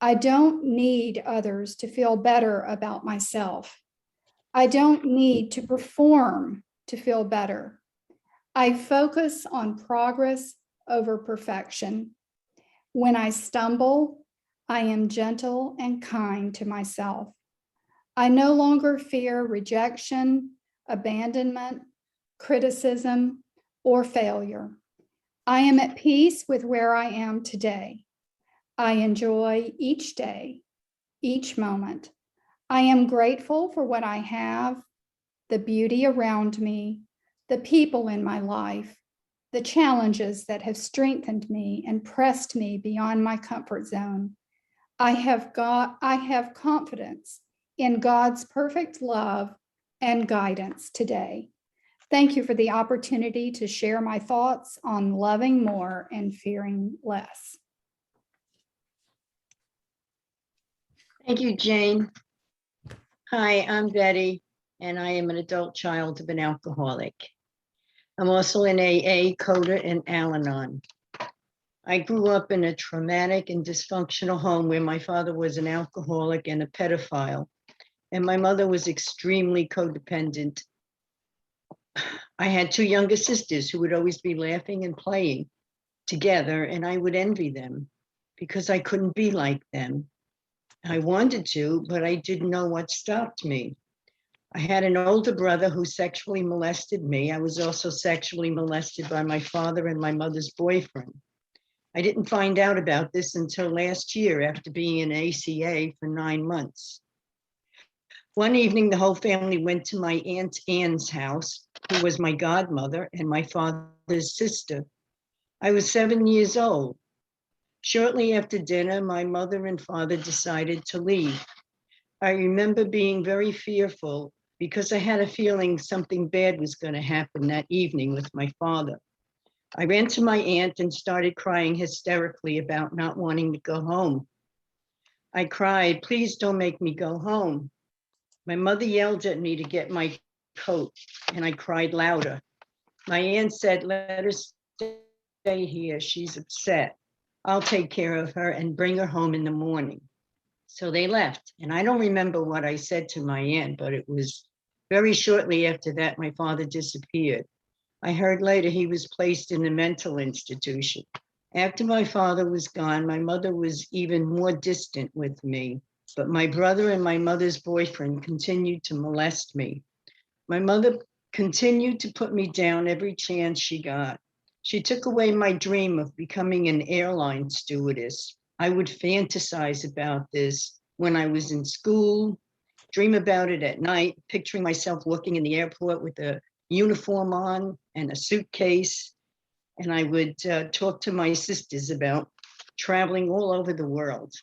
I don't need others to feel better about myself. I don't need to perform to feel better. I focus on progress over perfection. When I stumble, I am gentle and kind to myself. I no longer fear rejection, abandonment, criticism, or failure. I am at peace with where I am today. I enjoy each day, each moment. I am grateful for what I have, the beauty around me, the people in my life, the challenges that have strengthened me and pressed me beyond my comfort zone. I have confidence in God's perfect love and guidance today. Thank you for the opportunity to share my thoughts on loving more and fearing less. Thank you, Jane. Hi, I'm Betty, and I am an adult child of an alcoholic. I'm also in AA, CODA, and Al-Anon. I grew up in a traumatic and dysfunctional home where my father was an alcoholic and a pedophile, and my mother was extremely codependent. I had two younger sisters who would always be laughing and playing together, and I would envy them because I couldn't be like them. I wanted to, but I didn't know what stopped me. I had an older brother who sexually molested me. I was also sexually molested by my father and my mother's boyfriend. I didn't find out about this until last year after being in ACA for 9 months. One evening, the whole family went to my Aunt Anne's house, who was my godmother and my father's sister. I was 7 years old. Shortly after dinner, my mother and father decided to leave. I remember being very fearful because I had a feeling something bad was going to happen that evening with my father. I ran to my aunt and started crying hysterically about not wanting to go home. I cried, "Please don't make me go home." My mother yelled at me to get my coat, and I cried louder. My aunt said, "Let her stay here. She's upset. I'll take care of her and bring her home in the morning." So they left. And I don't remember what I said to my aunt, but it was very shortly after that my father disappeared. I heard later he was placed in a mental institution. After my father was gone, my mother was even more distant with me, but my brother and my mother's boyfriend continued to molest me. My mother continued to put me down every chance she got. She took away my dream of becoming an airline stewardess. I would fantasize about this when I was in school, dream about it at night, picturing myself working in the airport with a uniform on and a suitcase. And I would talk to my sisters about traveling all over the world.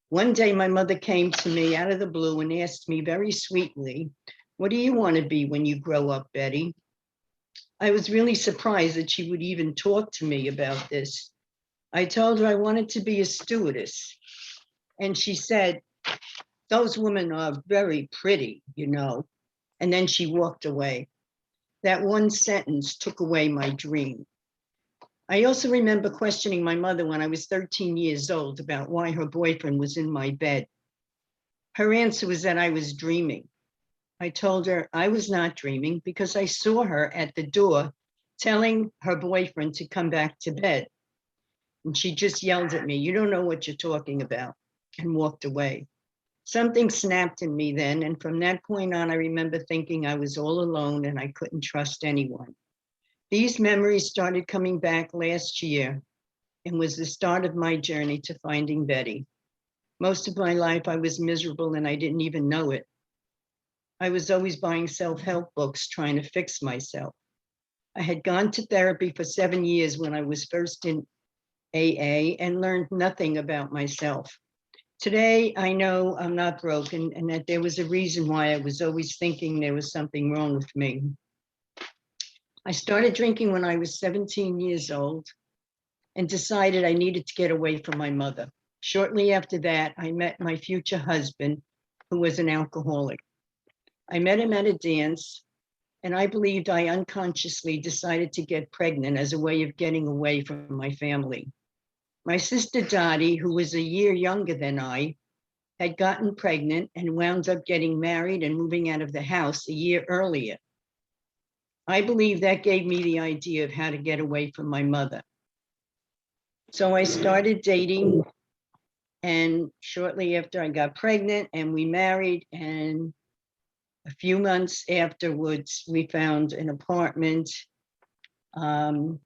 One day, my mother came to me out of the blue and asked me very sweetly, "What do you want to be when you grow up, Betty?" I was really surprised that she would even talk to me about this. I told her I wanted to be a stewardess. And she said, "Those women are very pretty, you know." And then she walked away. That one sentence took away my dream. I also remember questioning my mother when I was 13 years old about why her boyfriend was in my bed. Her answer was that I was dreaming. I told her I was not dreaming because I saw her at the door telling her boyfriend to come back to bed. And she just yelled at me, "You don't know what you're talking about," and walked away. Something snapped in me then, and from that point on, I remember thinking I was all alone and I couldn't trust anyone. These memories started coming back last year and was the start of my journey to finding Betty. Most of my life, I was miserable and I didn't even know it. I was always buying self-help books trying to fix myself. I had gone to therapy for 7 years when I was first in AA and learned nothing about myself. Today, I know I'm not broken and that there was a reason why I was always thinking there was something wrong with me. I started drinking when I was 17 years old and decided I needed to get away from my mother. Shortly after that, I met my future husband, who was an alcoholic. I met him at a dance, and I believed I unconsciously decided to get pregnant as a way of getting away from my family. My sister Dottie, who was a year younger than I, had gotten pregnant and wound up getting married and moving out of the house a year earlier. I believe that gave me the idea of how to get away from my mother. So I started dating, and shortly after I got pregnant and we married, and a few months afterwards, we found an apartment. And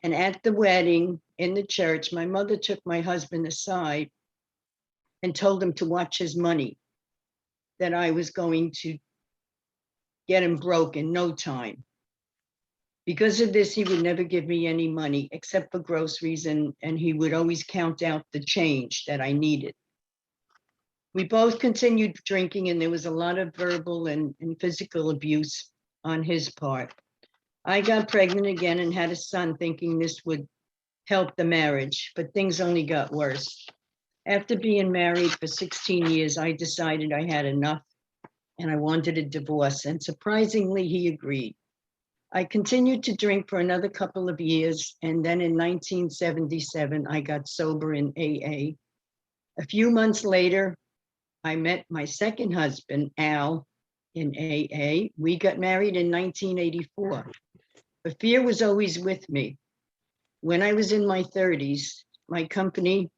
at the wedding in the church, my mother took my husband aside and told him to watch his money, that I was going to get him broke in no time. Because of this, he would never give me any money except for groceries, and he would always count out the change that I needed. We both continued drinking, and there was a lot of verbal and physical abuse on his part. I got pregnant again and had a son, thinking this would help the marriage, but things only got worse. After being married for 16 years, I decided I had enough and I wanted a divorce, and surprisingly, he agreed. I continued to drink for another couple of years, and then in 1977, I got sober in AA. A few months later, I met my second husband, Al, in AA. We got married in 1984. But fear was always with me. When I was in my 30s, my company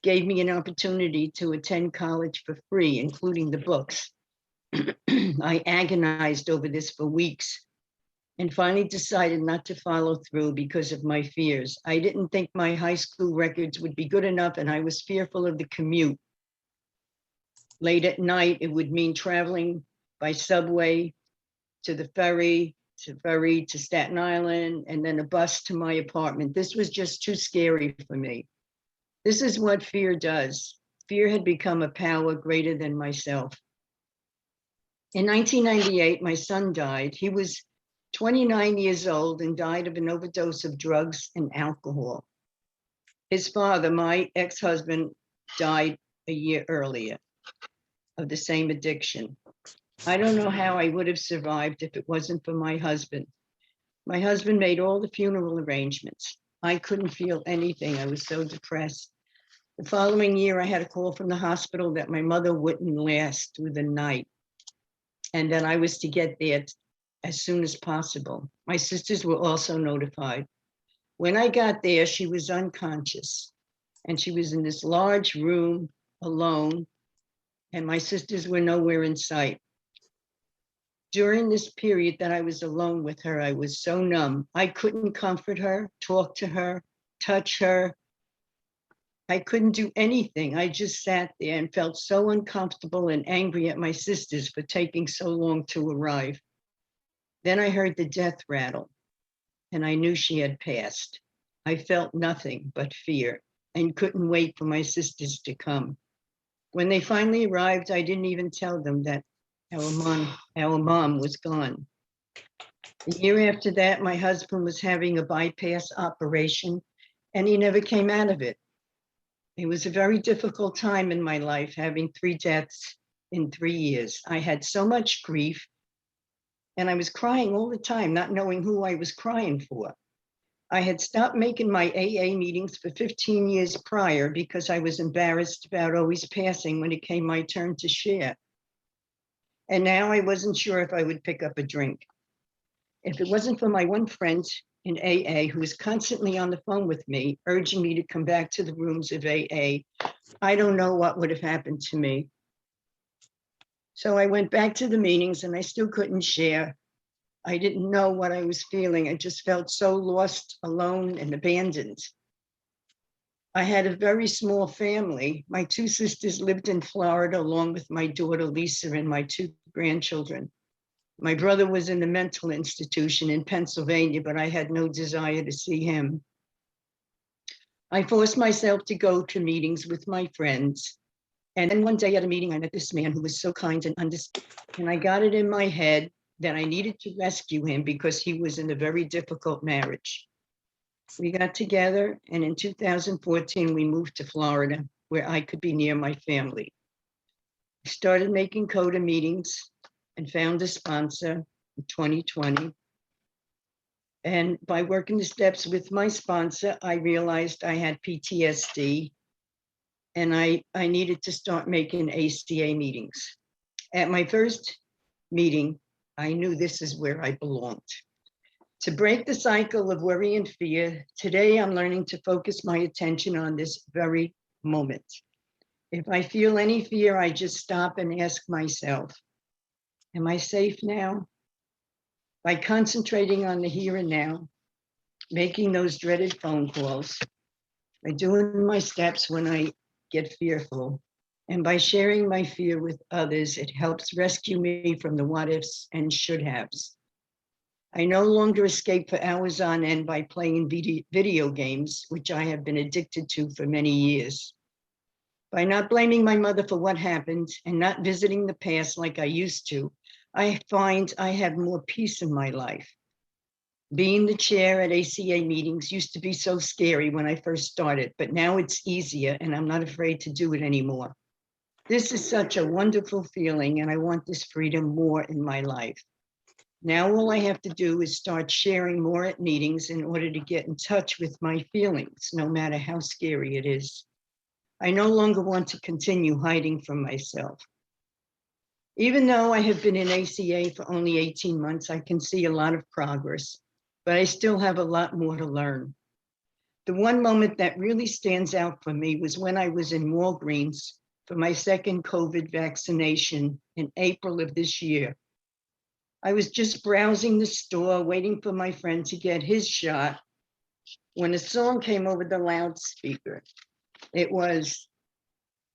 gave me an opportunity to attend college for free, including the books. I agonized over this for weeks and finally decided not to follow through because of my fears. I didn't think my high school records would be good enough, and I was fearful of the commute. Late at night, it would mean traveling by subway to the ferry to Staten Island, and then a bus to my apartment. This was just too scary for me. This is what fear does. Fear had become a power greater than myself. In 1998, my son died. He was 29 years old and died of an overdose of drugs and alcohol. His father, my ex-husband, died a year earlier of the same addiction. I don't know how I would have survived if it wasn't for my husband. My husband made all the funeral arrangements. I couldn't feel anything. I was so depressed. The following year, I had a call from the hospital that my mother wouldn't last through the night, and that I was to get there as soon as possible. My sisters were also notified. When I got there, she was unconscious, and she was in this large room alone, and my sisters were nowhere in sight. During this period that I was alone with her, I was so numb. I couldn't comfort her, talk to her, touch her. I couldn't do anything. I just sat there and felt so uncomfortable and angry at my sisters for taking so long to arrive. Then I heard the death rattle, and I knew she had passed. I felt nothing but fear and couldn't wait for my sisters to come. When they finally arrived, I didn't even tell them that our mom was gone. A year after that, my husband was having a bypass operation, and he never came out of it. It was a very difficult time in my life, having 3 deaths in 3 years. I had so much grief, and I was crying all the time, not knowing who I was crying for. I had stopped making my AA meetings for 15 years prior because I was embarrassed about always passing when it came my turn to share. And now I wasn't sure if I would pick up a drink. If it wasn't for my one friend in AA who was constantly on the phone with me, urging me to come back to the rooms of AA, I don't know what would have happened to me. So I went back to the meetings, and I still couldn't share. I didn't know what I was feeling. I just felt so lost, alone, and abandoned. I had a very small family. My 2 sisters lived in Florida along with my daughter Lisa and my 2 grandchildren. My brother was in a mental institution in Pennsylvania, but I had no desire to see him. I forced myself to go to meetings with my friends. And then one day at a meeting, I met this man who was so kind and understanding. And I got it in my head that I needed to rescue him because he was in a very difficult marriage. We got together, and in 2014, we moved to Florida, where I could be near my family. We started making CODA meetings and found a sponsor in 2020. And by working the steps with my sponsor, I realized I had PTSD and I needed to start making ACA meetings. At my first meeting, I knew this is where I belonged. To break the cycle of worry and fear, today I'm learning to focus my attention on this very moment. If I feel any fear, I just stop and ask myself, am I safe now? By concentrating on the here and now, making those dreaded phone calls, by doing my steps when I get fearful, and by sharing my fear with others, it helps rescue me from the what ifs and should haves. I no longer escape for hours on end by playing video games, which I have been addicted to for many years. By not blaming my mother for what happened and not visiting the past like I used to, I find I have more peace in my life. Being the chair at ACA meetings used to be so scary when I first started, but now it's easier and I'm not afraid to do it anymore. This is such a wonderful feeling and I want this freedom more in my life. Now all I have to do is start sharing more at meetings in order to get in touch with my feelings, no matter how scary it is. I no longer want to continue hiding from myself. Even though I have been in ACA for only 18 months, I can see a lot of progress, but I still have a lot more to learn. The one moment that really stands out for me was when I was in Walgreens for my second COVID vaccination in April of this year. I was just browsing the store, waiting for my friend to get his shot, when a song came over the loudspeaker. It was,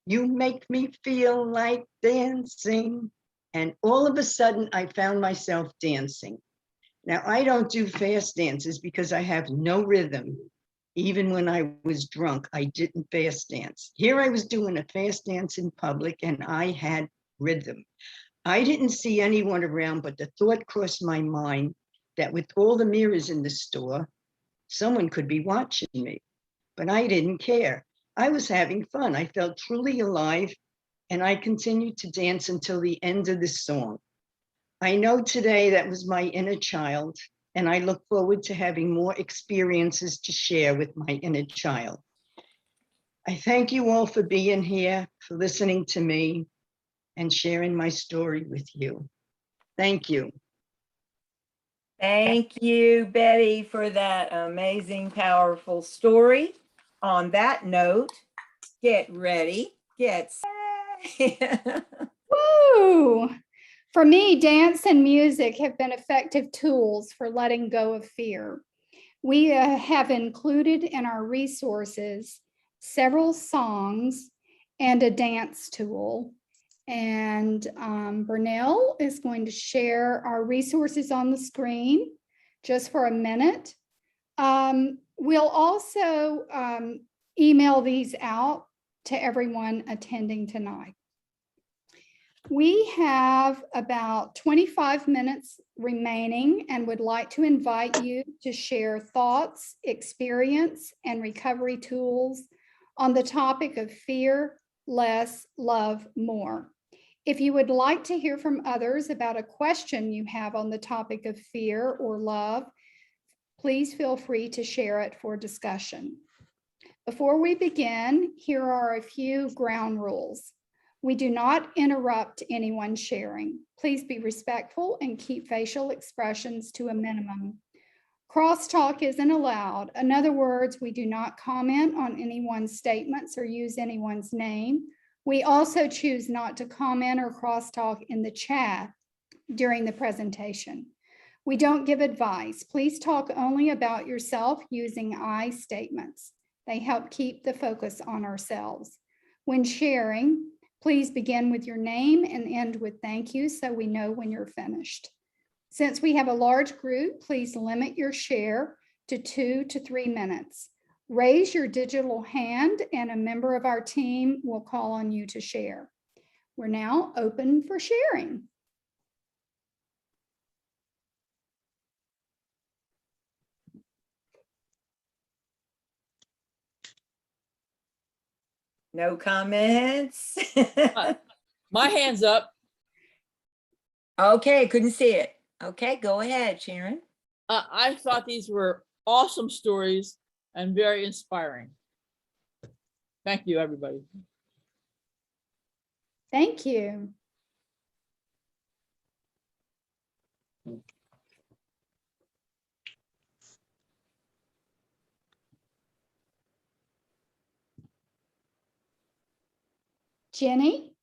"You Make Me Feel Like Dancing." And all of a sudden, I found myself dancing. Now, I don't do fast dances because I have no rhythm. Even when I was drunk, I didn't fast dance. Here I was doing a fast dance in public and I had rhythm. I didn't see anyone around, but the thought crossed my mind that with all the mirrors in the store, someone could be watching me, but I didn't care. I was having fun. I felt truly alive, and I continued to dance until the end of the song. I know today that was my inner child, and I look forward to having more experiences to share with my inner child. I thank you all for being here, for listening to me, and sharing my story with you. Thank you. Thank you, Betty, for that amazing, powerful story. On that note, get ready, get set. Woo! For me, dance and music have been effective tools for letting go of fear. We have included in our resources several songs and a dance tool. And Bernal is going to share our resources on the screen just for a minute. We'll also email these out to everyone attending tonight. We have about 25 minutes remaining and would like to invite you to share thoughts, experience, and recovery tools on the topic of fear, less, love, more. If you would like to hear from others about a question you have on the topic of fear or love, please feel free to share it for discussion. Before we begin, here are a few ground rules. We do not interrupt anyone sharing. Please be respectful and keep facial expressions to a minimum. Crosstalk isn't allowed. In other words, we do not comment on anyone's statements or use anyone's name. We also choose not to comment or crosstalk in the chat during the presentation. We don't give advice. Please talk only about yourself using I statements. They help keep the focus on ourselves. When sharing, please begin with your name and end with thank you so we know when you're finished. Since we have a large group, please limit your share to 2 to 3 minutes. Raise your digital hand and a member of our team will call on you to share. We're now open for sharing. No comments? My hand's up. Okay, couldn't see it. Okay, go ahead, Sharon. I thought these were awesome stories and very inspiring. Thank you, everybody. Thank you. Jenny?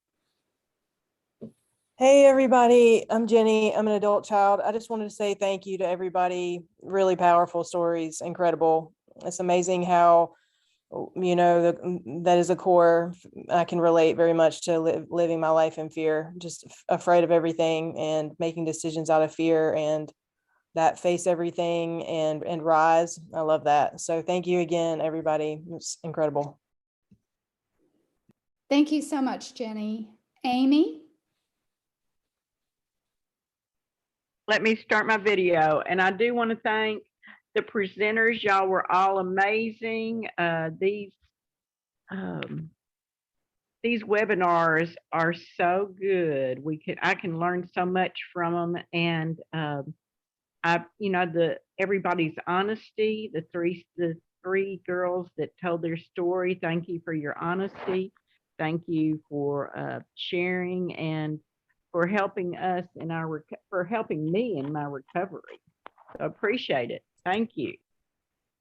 Hey, everybody. I'm Jenny. I'm an adult child. I just wanted to say thank you to everybody. Really powerful stories. Incredible. It's amazing how, that is a core. I can relate very much to living my life in fear, just afraid of everything and making decisions out of fear, and that face everything and rise. I love that. So thank you again, everybody. It's incredible. Thank you so much, Jenny. Amy? Let me start my video. And I do want to thank the presenters. Y'all were all amazing. These webinars are so good. I can learn so much from them. And everybody's honesty, the three girls that told their story. Thank you for your honesty. Thank you for sharing and for helping us for helping me in my recovery. So appreciate it. Thank you.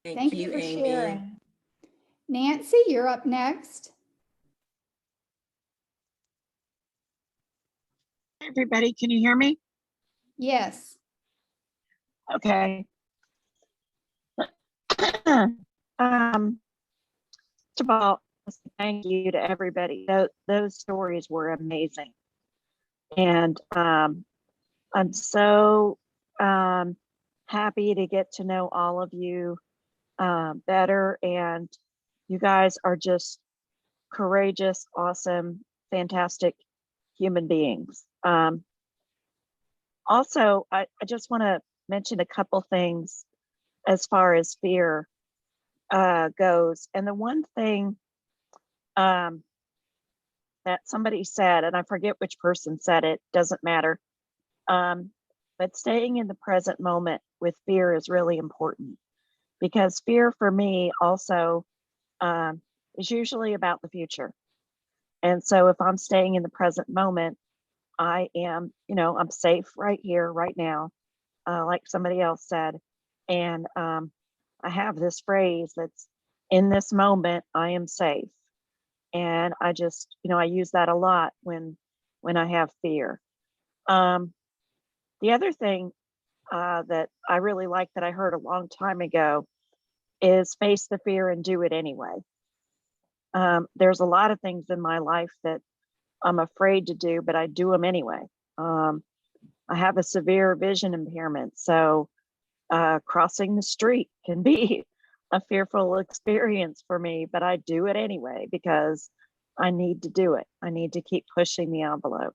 Thank you for sharing. Nancy, you're up next. Everybody, can you hear me? Yes. Okay. First of all, thank you to everybody. Those stories were amazing. And I'm so happy to get to know all of you better. And you guys are just courageous, awesome, fantastic human beings. Also, I just want to mention a couple things as far as fear goes. And the one thing that somebody said, and I forget which person said it, doesn't matter. But staying in the present moment with fear is really important, because fear for me also is usually about the future. And so if I'm staying in the present moment, I am, I'm safe right here, right now, like somebody else said. And I have this phrase that's, in this moment, I am safe. And I just, I use that a lot when I have fear. The other thing that I really like that I heard a long time ago is face the fear and do it anyway. There's a lot of things in my life that I'm afraid to do, but I do them anyway. I have a severe vision impairment, so crossing the street can be a fearful experience for me, but I do it anyway because I need to do it. I need to keep pushing the envelope.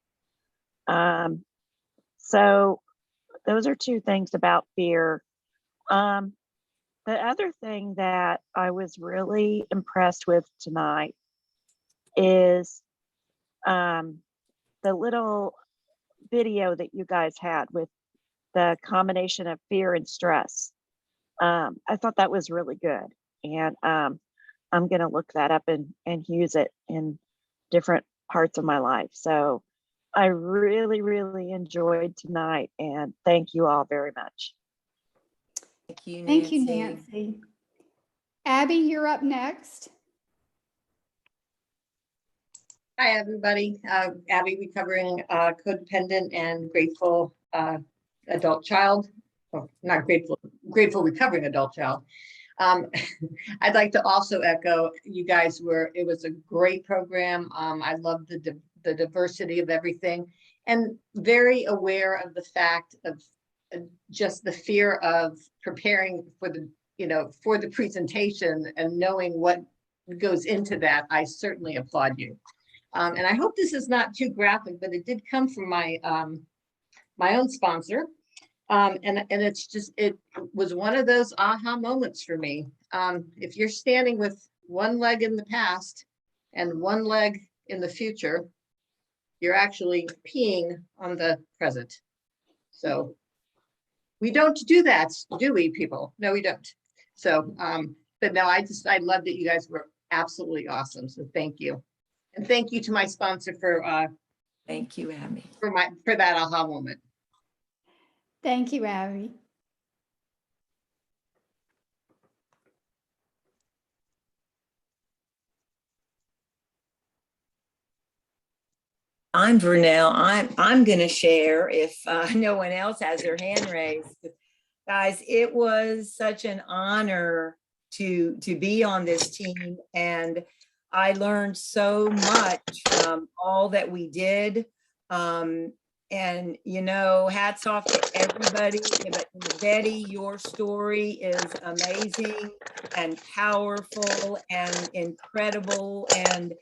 So those are two things about fear. The other thing that I was really impressed with tonight is the little video that you guys had with the combination of fear and stress. I thought that was really good. And I'm going to look that up and use it in different parts of my life. So I really, really enjoyed tonight, and thank you all very much. Thank you, Nancy. Thank you, Nancy. Abby, you're up next. Hi, everybody. Abby, recovering codependent and grateful adult child. Well, not grateful recovering adult child. I'd like to also echo, you guys it was a great program. I love the diversity of everything, and very aware of the fact of just the fear of preparing for the presentation and knowing what goes into that. I certainly applaud you. And I hope this is not too graphic, but it did come from my my own sponsor. And it was one of those aha moments for me. If you're standing with one leg in the past and one leg in the future, you're actually peeing on the present. So We don't do that, do we, people? No, we don't. So, but no, I love that you guys were absolutely awesome. So thank you. And thank you to my sponsor Thank you, Abby. for that aha moment. Thank you, Abby. I'm Vernell. I'm going to share if no one else has their hand raised. Guys, it was such an honor to be on this team, and I learned so much from all that we did. And you know, hats off to everybody. But Betty, your story is amazing and powerful and incredible, and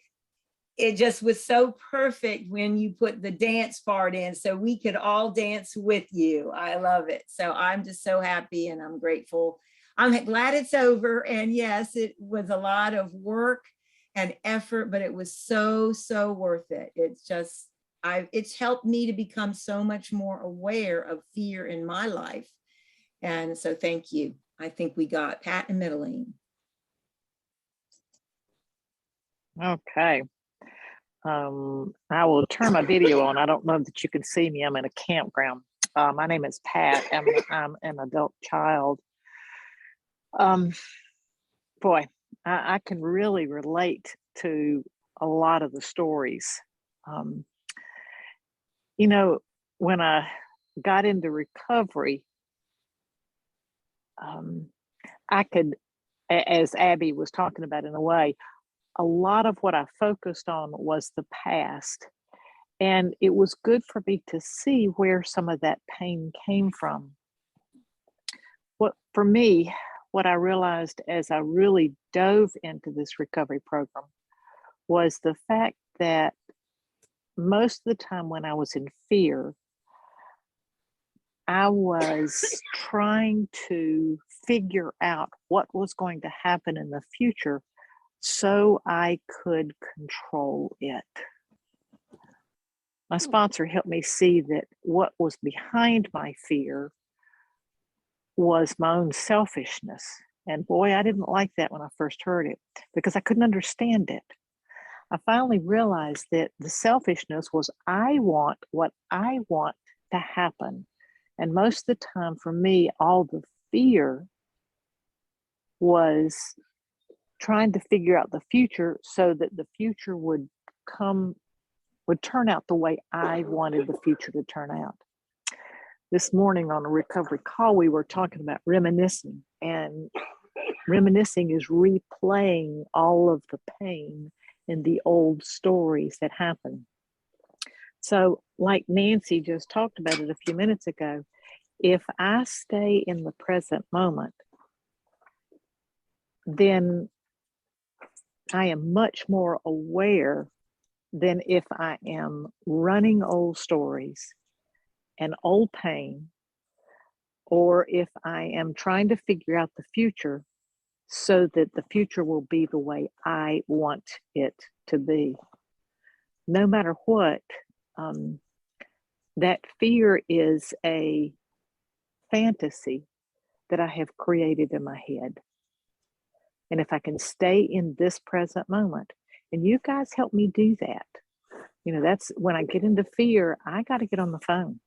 it just was so perfect when you put the dance part in so we could all dance with you. I love it. So I'm just so happy and I'm grateful. I'm glad it's over. And yes, it was a lot of work and effort, but it was so worth it. It's helped me to become so much more aware of fear in my life. And so thank you. I think we got Pat and Mideline. Okay. I will turn my video on. I don't know that you can see me. I'm in a campground. My name is Pat. I'm an adult child. Boy, I can really relate to a lot of the stories. You know, when I got into recovery, I could, as Abby was talking about in a way, a lot of what I focused on was the past. And it was good for me to see where some of that pain came from. For me, what I realized as I really dove into this recovery program was the fact that most of the time when I was in fear, I was trying to figure out what was going to happen in the future so I could control it. My sponsor helped me see that what was behind my fear was my own selfishness. And boy, I didn't like that when I first heard it because I couldn't understand it. I finally realized that the selfishness was I want what I want to happen. And most of the time for me, all the fear was trying to figure out the future so that the future would turn out the way I wanted the future to turn out. This morning on a recovery call, we were talking about reminiscing, and reminiscing is replaying all of the pain in the old stories that happened. So like Nancy just talked about it a few minutes ago, if I stay in the present moment, then I am much more aware than if I am running old stories and old pain, or if I am trying to figure out the future so that the future will be the way I want it to be. No matter what, that fear is a fantasy that I have created in my head. And if I can stay in this present moment, and you guys help me do that, you know, that's when I get into fear, I got to get on the phone.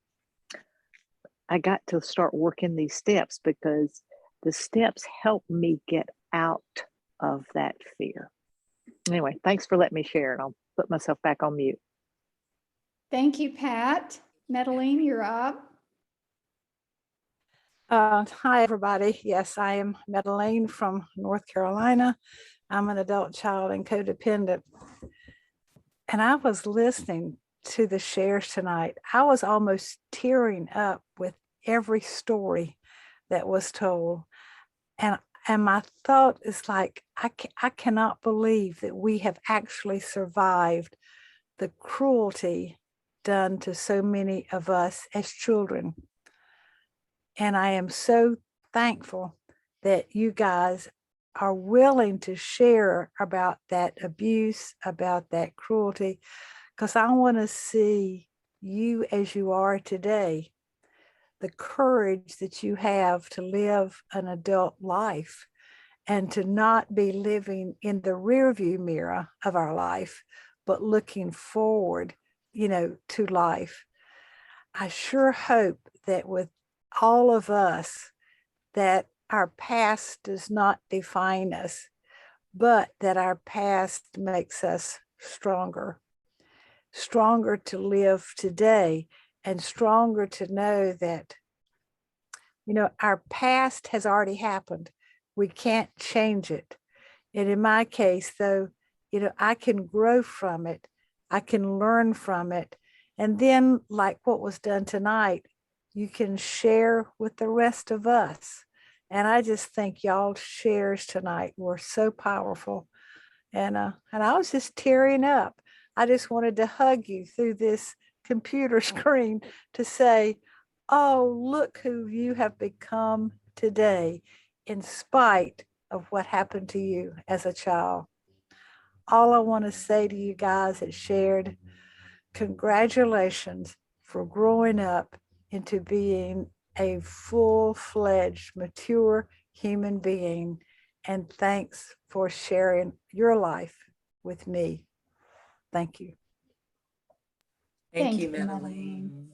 I got to start working these steps because the steps help me get out of that fear. Anyway, thanks for letting me share, and I'll put myself back on mute. Thank you, Pat. Madeline, you're up. Hi, everybody. Yes, I am Madeline from North Carolina. I'm an adult child and codependent. And I was listening to the shares tonight. I was almost tearing up with every story that was told. And my thought is like, I cannot believe that we have actually survived the cruelty done to so many of us as children. And I am so thankful that you guys are willing to share about that abuse, about that cruelty, because I want to see you as you are today, the courage that you have to live an adult life and to not be living in the rearview mirror of our life, but looking forward, to life. I sure hope that with all of us, that our past does not define us, but that our past makes us stronger to live today, and stronger to know that, our past has already happened. We can't change it. And in my case, though, I can grow from it. I can learn from it. And then, like what was done tonight, you can share with the rest of us. And I just think y'all's shares tonight were so powerful. And I was just tearing up. I just wanted to hug you through this computer screen to say, oh, look who you have become today, in spite of what happened to you as a child. All I want to say to you guys that shared, congratulations for growing up into being a full-fledged, mature human being. And thanks for sharing your life with me. Thank you. Thank Thank you, you, Madeline.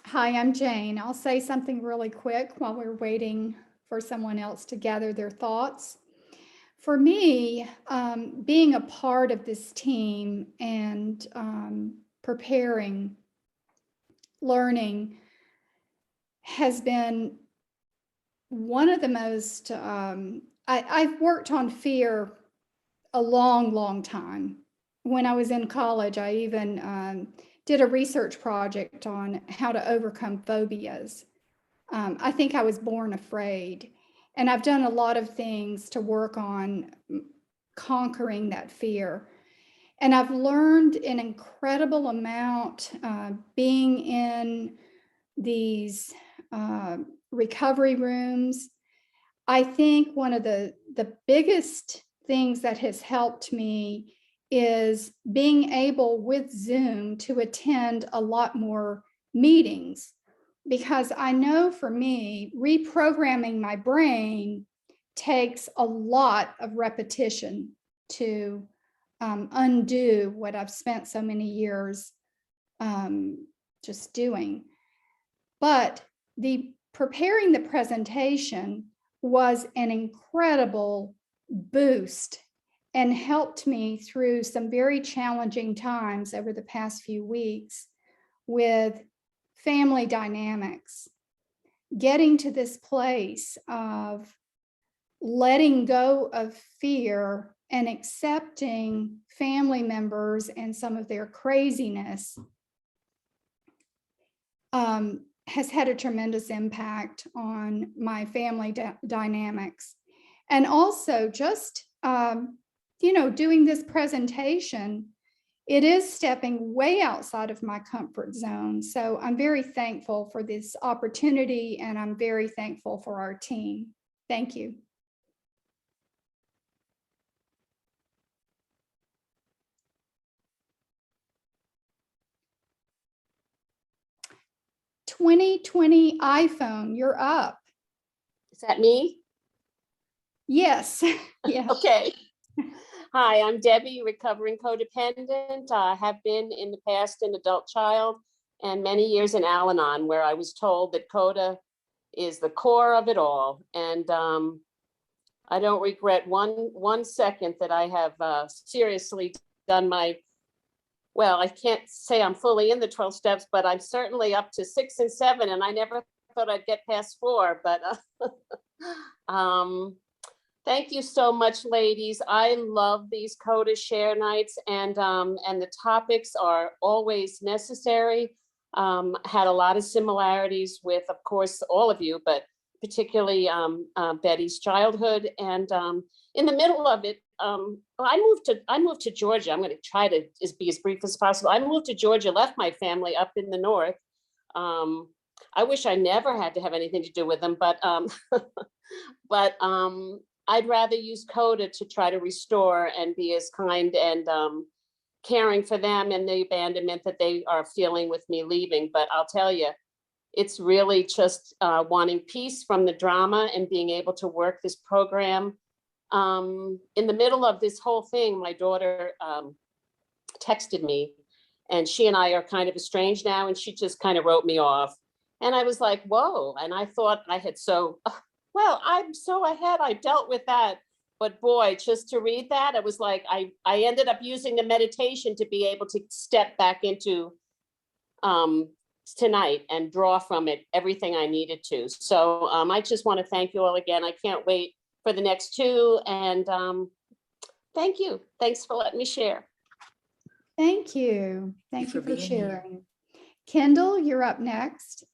Hi, I'm Jane. I'll say something really quick while we're waiting for someone else to gather their thoughts. For me, being a part of this team and preparing, learning has been one of the most, I've worked on fear a long time. When I was in college, I even did a research project on how to overcome phobias. I think I was born afraid. And I've done a lot of things to work on conquering that fear. And I've learned an incredible amount being in these recovery rooms. I think one of the biggest things that has helped me is being able with Zoom to attend a lot more meetings, because I know for me, reprogramming my brain takes a lot of repetition to undo what I've spent so many years just doing. But preparing the presentation was an incredible boost and helped me through some very challenging times over the past few weeks with family dynamics, getting to this place of letting go of fear and accepting family members and some of their craziness has had a tremendous impact on my family dynamics. And also just, doing this presentation, it is stepping way outside of my comfort zone. So I'm very thankful for this opportunity, and I'm very thankful for our team. Thank you. "2020 iPhone, you're up." Is that me? Yes. Yes. Okay. Hi, I'm Debbie, recovering codependent. I have been in the past an adult child and many years in Al-Anon, where I was told that CODA is the core of it all. And I don't regret one second that I have seriously done well, I can't say I'm fully in the 12 steps, but I'm certainly up to 6 and 7, and I never thought I'd get past 4, but thank you so much, ladies. I love these CODA share nights, and the topics are always necessary. Had a lot of similarities with, of course, all of you, but particularly Betty's childhood. And in the middle of it, I moved to Georgia. I'm going to try to be as brief as possible. I moved to Georgia, left my family up in the north. I wish I never had to have anything to do with them, but I'd rather use CODA to try to restore and be as kind and caring for them and the abandonment that they are feeling with me leaving. But I'll tell you, it's really just wanting peace from the drama and being able to work this program. In the middle of this whole thing, my daughter texted me, and she and I are kind of estranged now, and she just kind of wrote me off. And I was like, whoa. And I thought I had well, I'm so ahead. I dealt with that. But boy, just to read that, it was like I ended up using the meditation to be able to step back into tonight and draw from it everything I needed to. So I just want to thank you all again. I can't wait for the next two. And thank you. Thanks for letting me share. Thank you. Thank you for being here. sharing. Kendall, you're up next.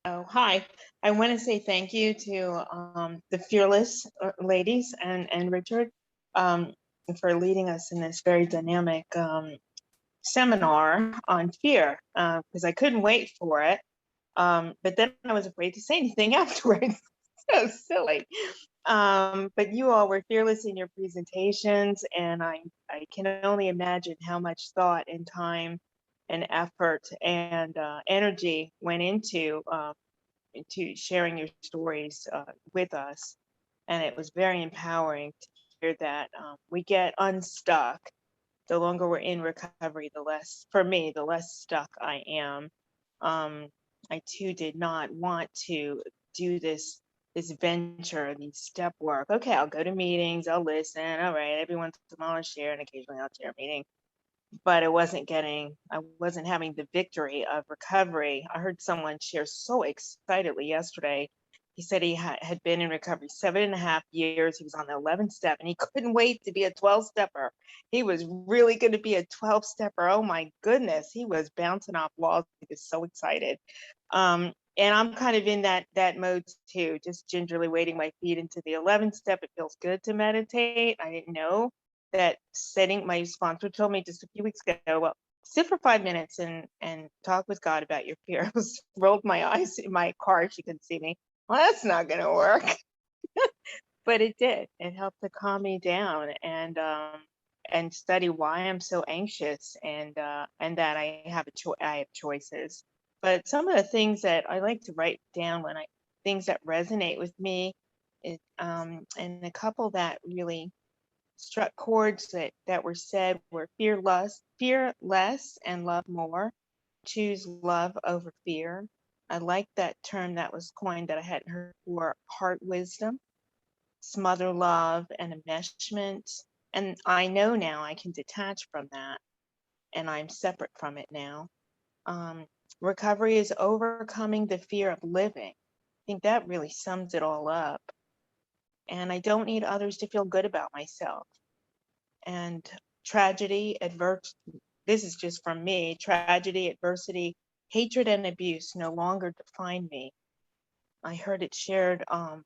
Oh, hi. I want to say thank you to the Fearless ladies and Richard for leading us in this very dynamic seminar on fear, because I couldn't wait for it. But then I was afraid to say anything afterwards. So silly. But you all were fearless in your presentations, and I can only imagine how much thought and time and effort and energy went into sharing your stories with us. And it was very empowering to hear that we get unstuck. The longer we're in recovery, the less, for me, the less stuck I am. I too did not want to do this venture, these step work. Okay, I'll go to meetings, I'll listen. All right, every once in a while I'll share, and occasionally I'll chair a meeting. But I wasn't having the victory of recovery. I heard someone share so excitedly yesterday. He said he had been in recovery 7.5 years. He was on the 11th step, and he couldn't wait to be a 12-stepper. He was really going to be a 12-stepper. Oh my goodness, he was bouncing off walls. He was so excited. And I'm kind of in that mode too, just gingerly waiting my feet into the 11th step. It feels good to meditate. I didn't know that my sponsor told me just a few weeks ago, well, sit for 5 minutes and talk with God about your fear. I rolled my eyes in my car. She couldn't see me. Well, that's not going to work. But it did. It helped to calm me down and study why I'm so anxious and that I have choices. But some of the things that I like to write down things that resonate with me, and a couple that really struck chords that were said were fear less and love more. Choose love over fear. I like that term that was coined that I hadn't heard before, heart wisdom, smother love and enmeshment. And I know now I can detach from that, and I'm separate from it now. Recovery is overcoming the fear of living. I think that really sums it all up. And I don't need others to feel good about myself. And tragedy, this is just from me, tragedy, adversity, hatred, and abuse no longer define me. I heard it shared on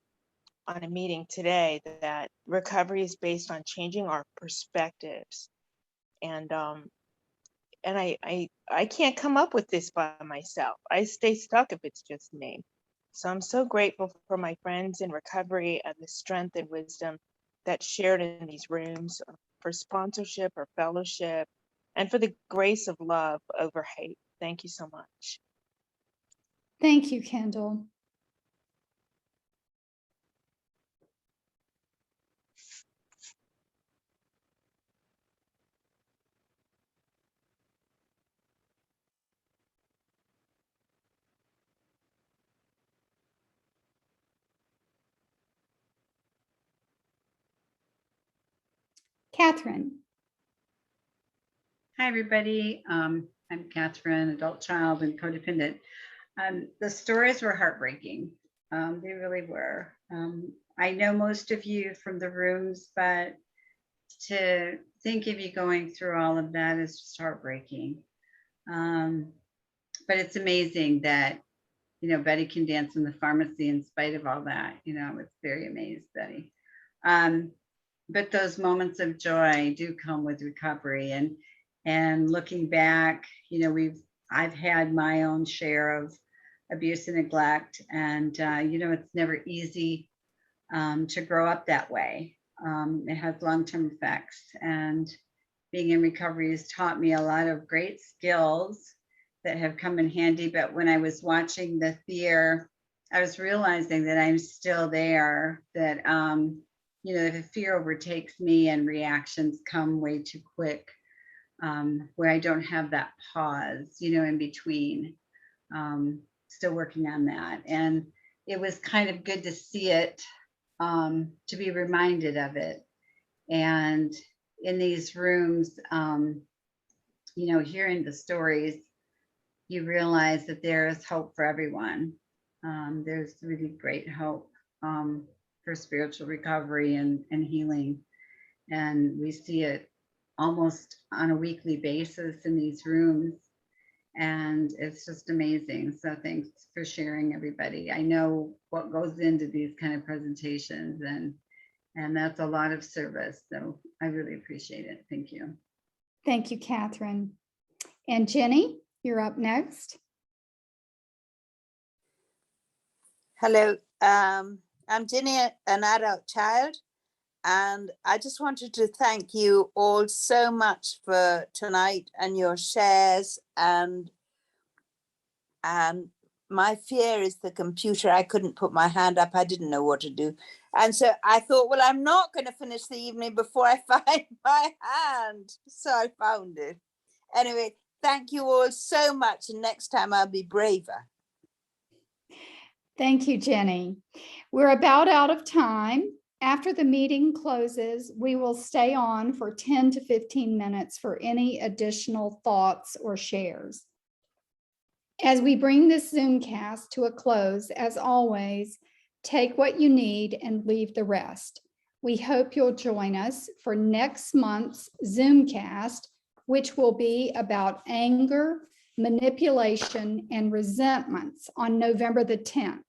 a meeting today that recovery is based on changing our perspectives. And I can't come up with this by myself. I stay stuck if it's just me. So I'm so grateful for my friends in recovery and the strength and wisdom that's shared in these rooms, for sponsorship or fellowship, and for the grace of love over hate. Thank you so much. Thank you, Kendall. Catherine. Hi, everybody. I'm Catherine, adult child and codependent. The stories were heartbreaking. They really were. I know most of you from the rooms, but to think of you going through all of that is just heartbreaking. But it's amazing that, Betty can dance in the pharmacy in spite of all that. I was very amazed, Betty. But those moments of joy do come with recovery. And looking back, I've had my own share of abuse and neglect. And, it's never easy to grow up that way. It has long-term effects. And being in recovery has taught me a lot of great skills that have come in handy. But when I was watching the fear, I was realizing that I'm still there, that, if a fear overtakes me and reactions come way too quick, where I don't have that pause, in between. Still working on that. And it was kind of good to see it, to be reminded of it. And in these rooms, hearing the stories, you realize that there is hope for everyone. There's really great hope for spiritual recovery and healing. And we see it almost on a weekly basis in these rooms. And it's just amazing. So thanks for sharing, everybody. I know what goes into these kind of presentations, and that's a lot of service. So I really appreciate it. Thank you. Thank you, Catherine. And Jenny, you're up next. Hello, I'm Jenny, an adult child, and I just wanted to thank you all so much for tonight and your shares. And my fear is the computer. I couldn't put my hand up. I didn't know what to do. And so I thought, well, I'm not going to finish the evening before I find my hand. So I found it. Anyway, thank you all so much. And next time I'll be braver. Thank you, Jenny. We're about out of time. After the meeting closes, we will stay on for 10 to 15 minutes for any additional thoughts or shares. As we bring this Zoomcast to a close, as always, take what you need and leave the rest. We hope you'll join us for next month's Zoomcast, which will be about anger, manipulation, and resentments on November the 10th.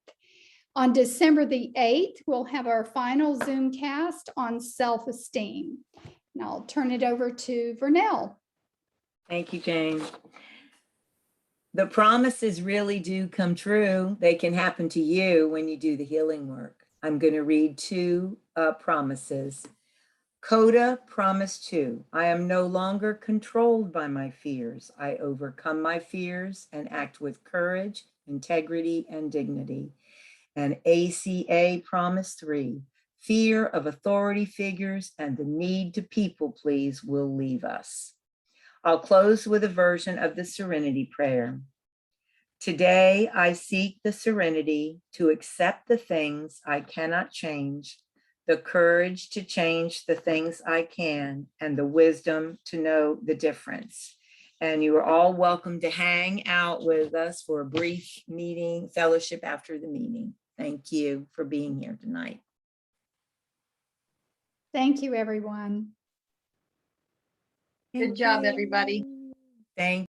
On December the 8th, we'll have our final Zoomcast on self-esteem. And I'll turn it over to Vernell. Thank you, Jane. The promises really do come true. They can happen to you when you do the healing work. I'm going to read two promises. Coda, promise 2. I am no longer controlled by my fears. I overcome my fears and act with courage, integrity, and dignity. And ACA, promise 3. Fear of authority figures and the need to people please will leave us. I'll close with a version of the Serenity Prayer. Today, I seek the serenity to accept the things I cannot change, the courage to change the things I can, and the wisdom to know the difference. And you are all welcome to hang out with us for a brief meeting, fellowship after the meeting. Thank you for being here tonight. Thank you, everyone. Good job, everybody. Thank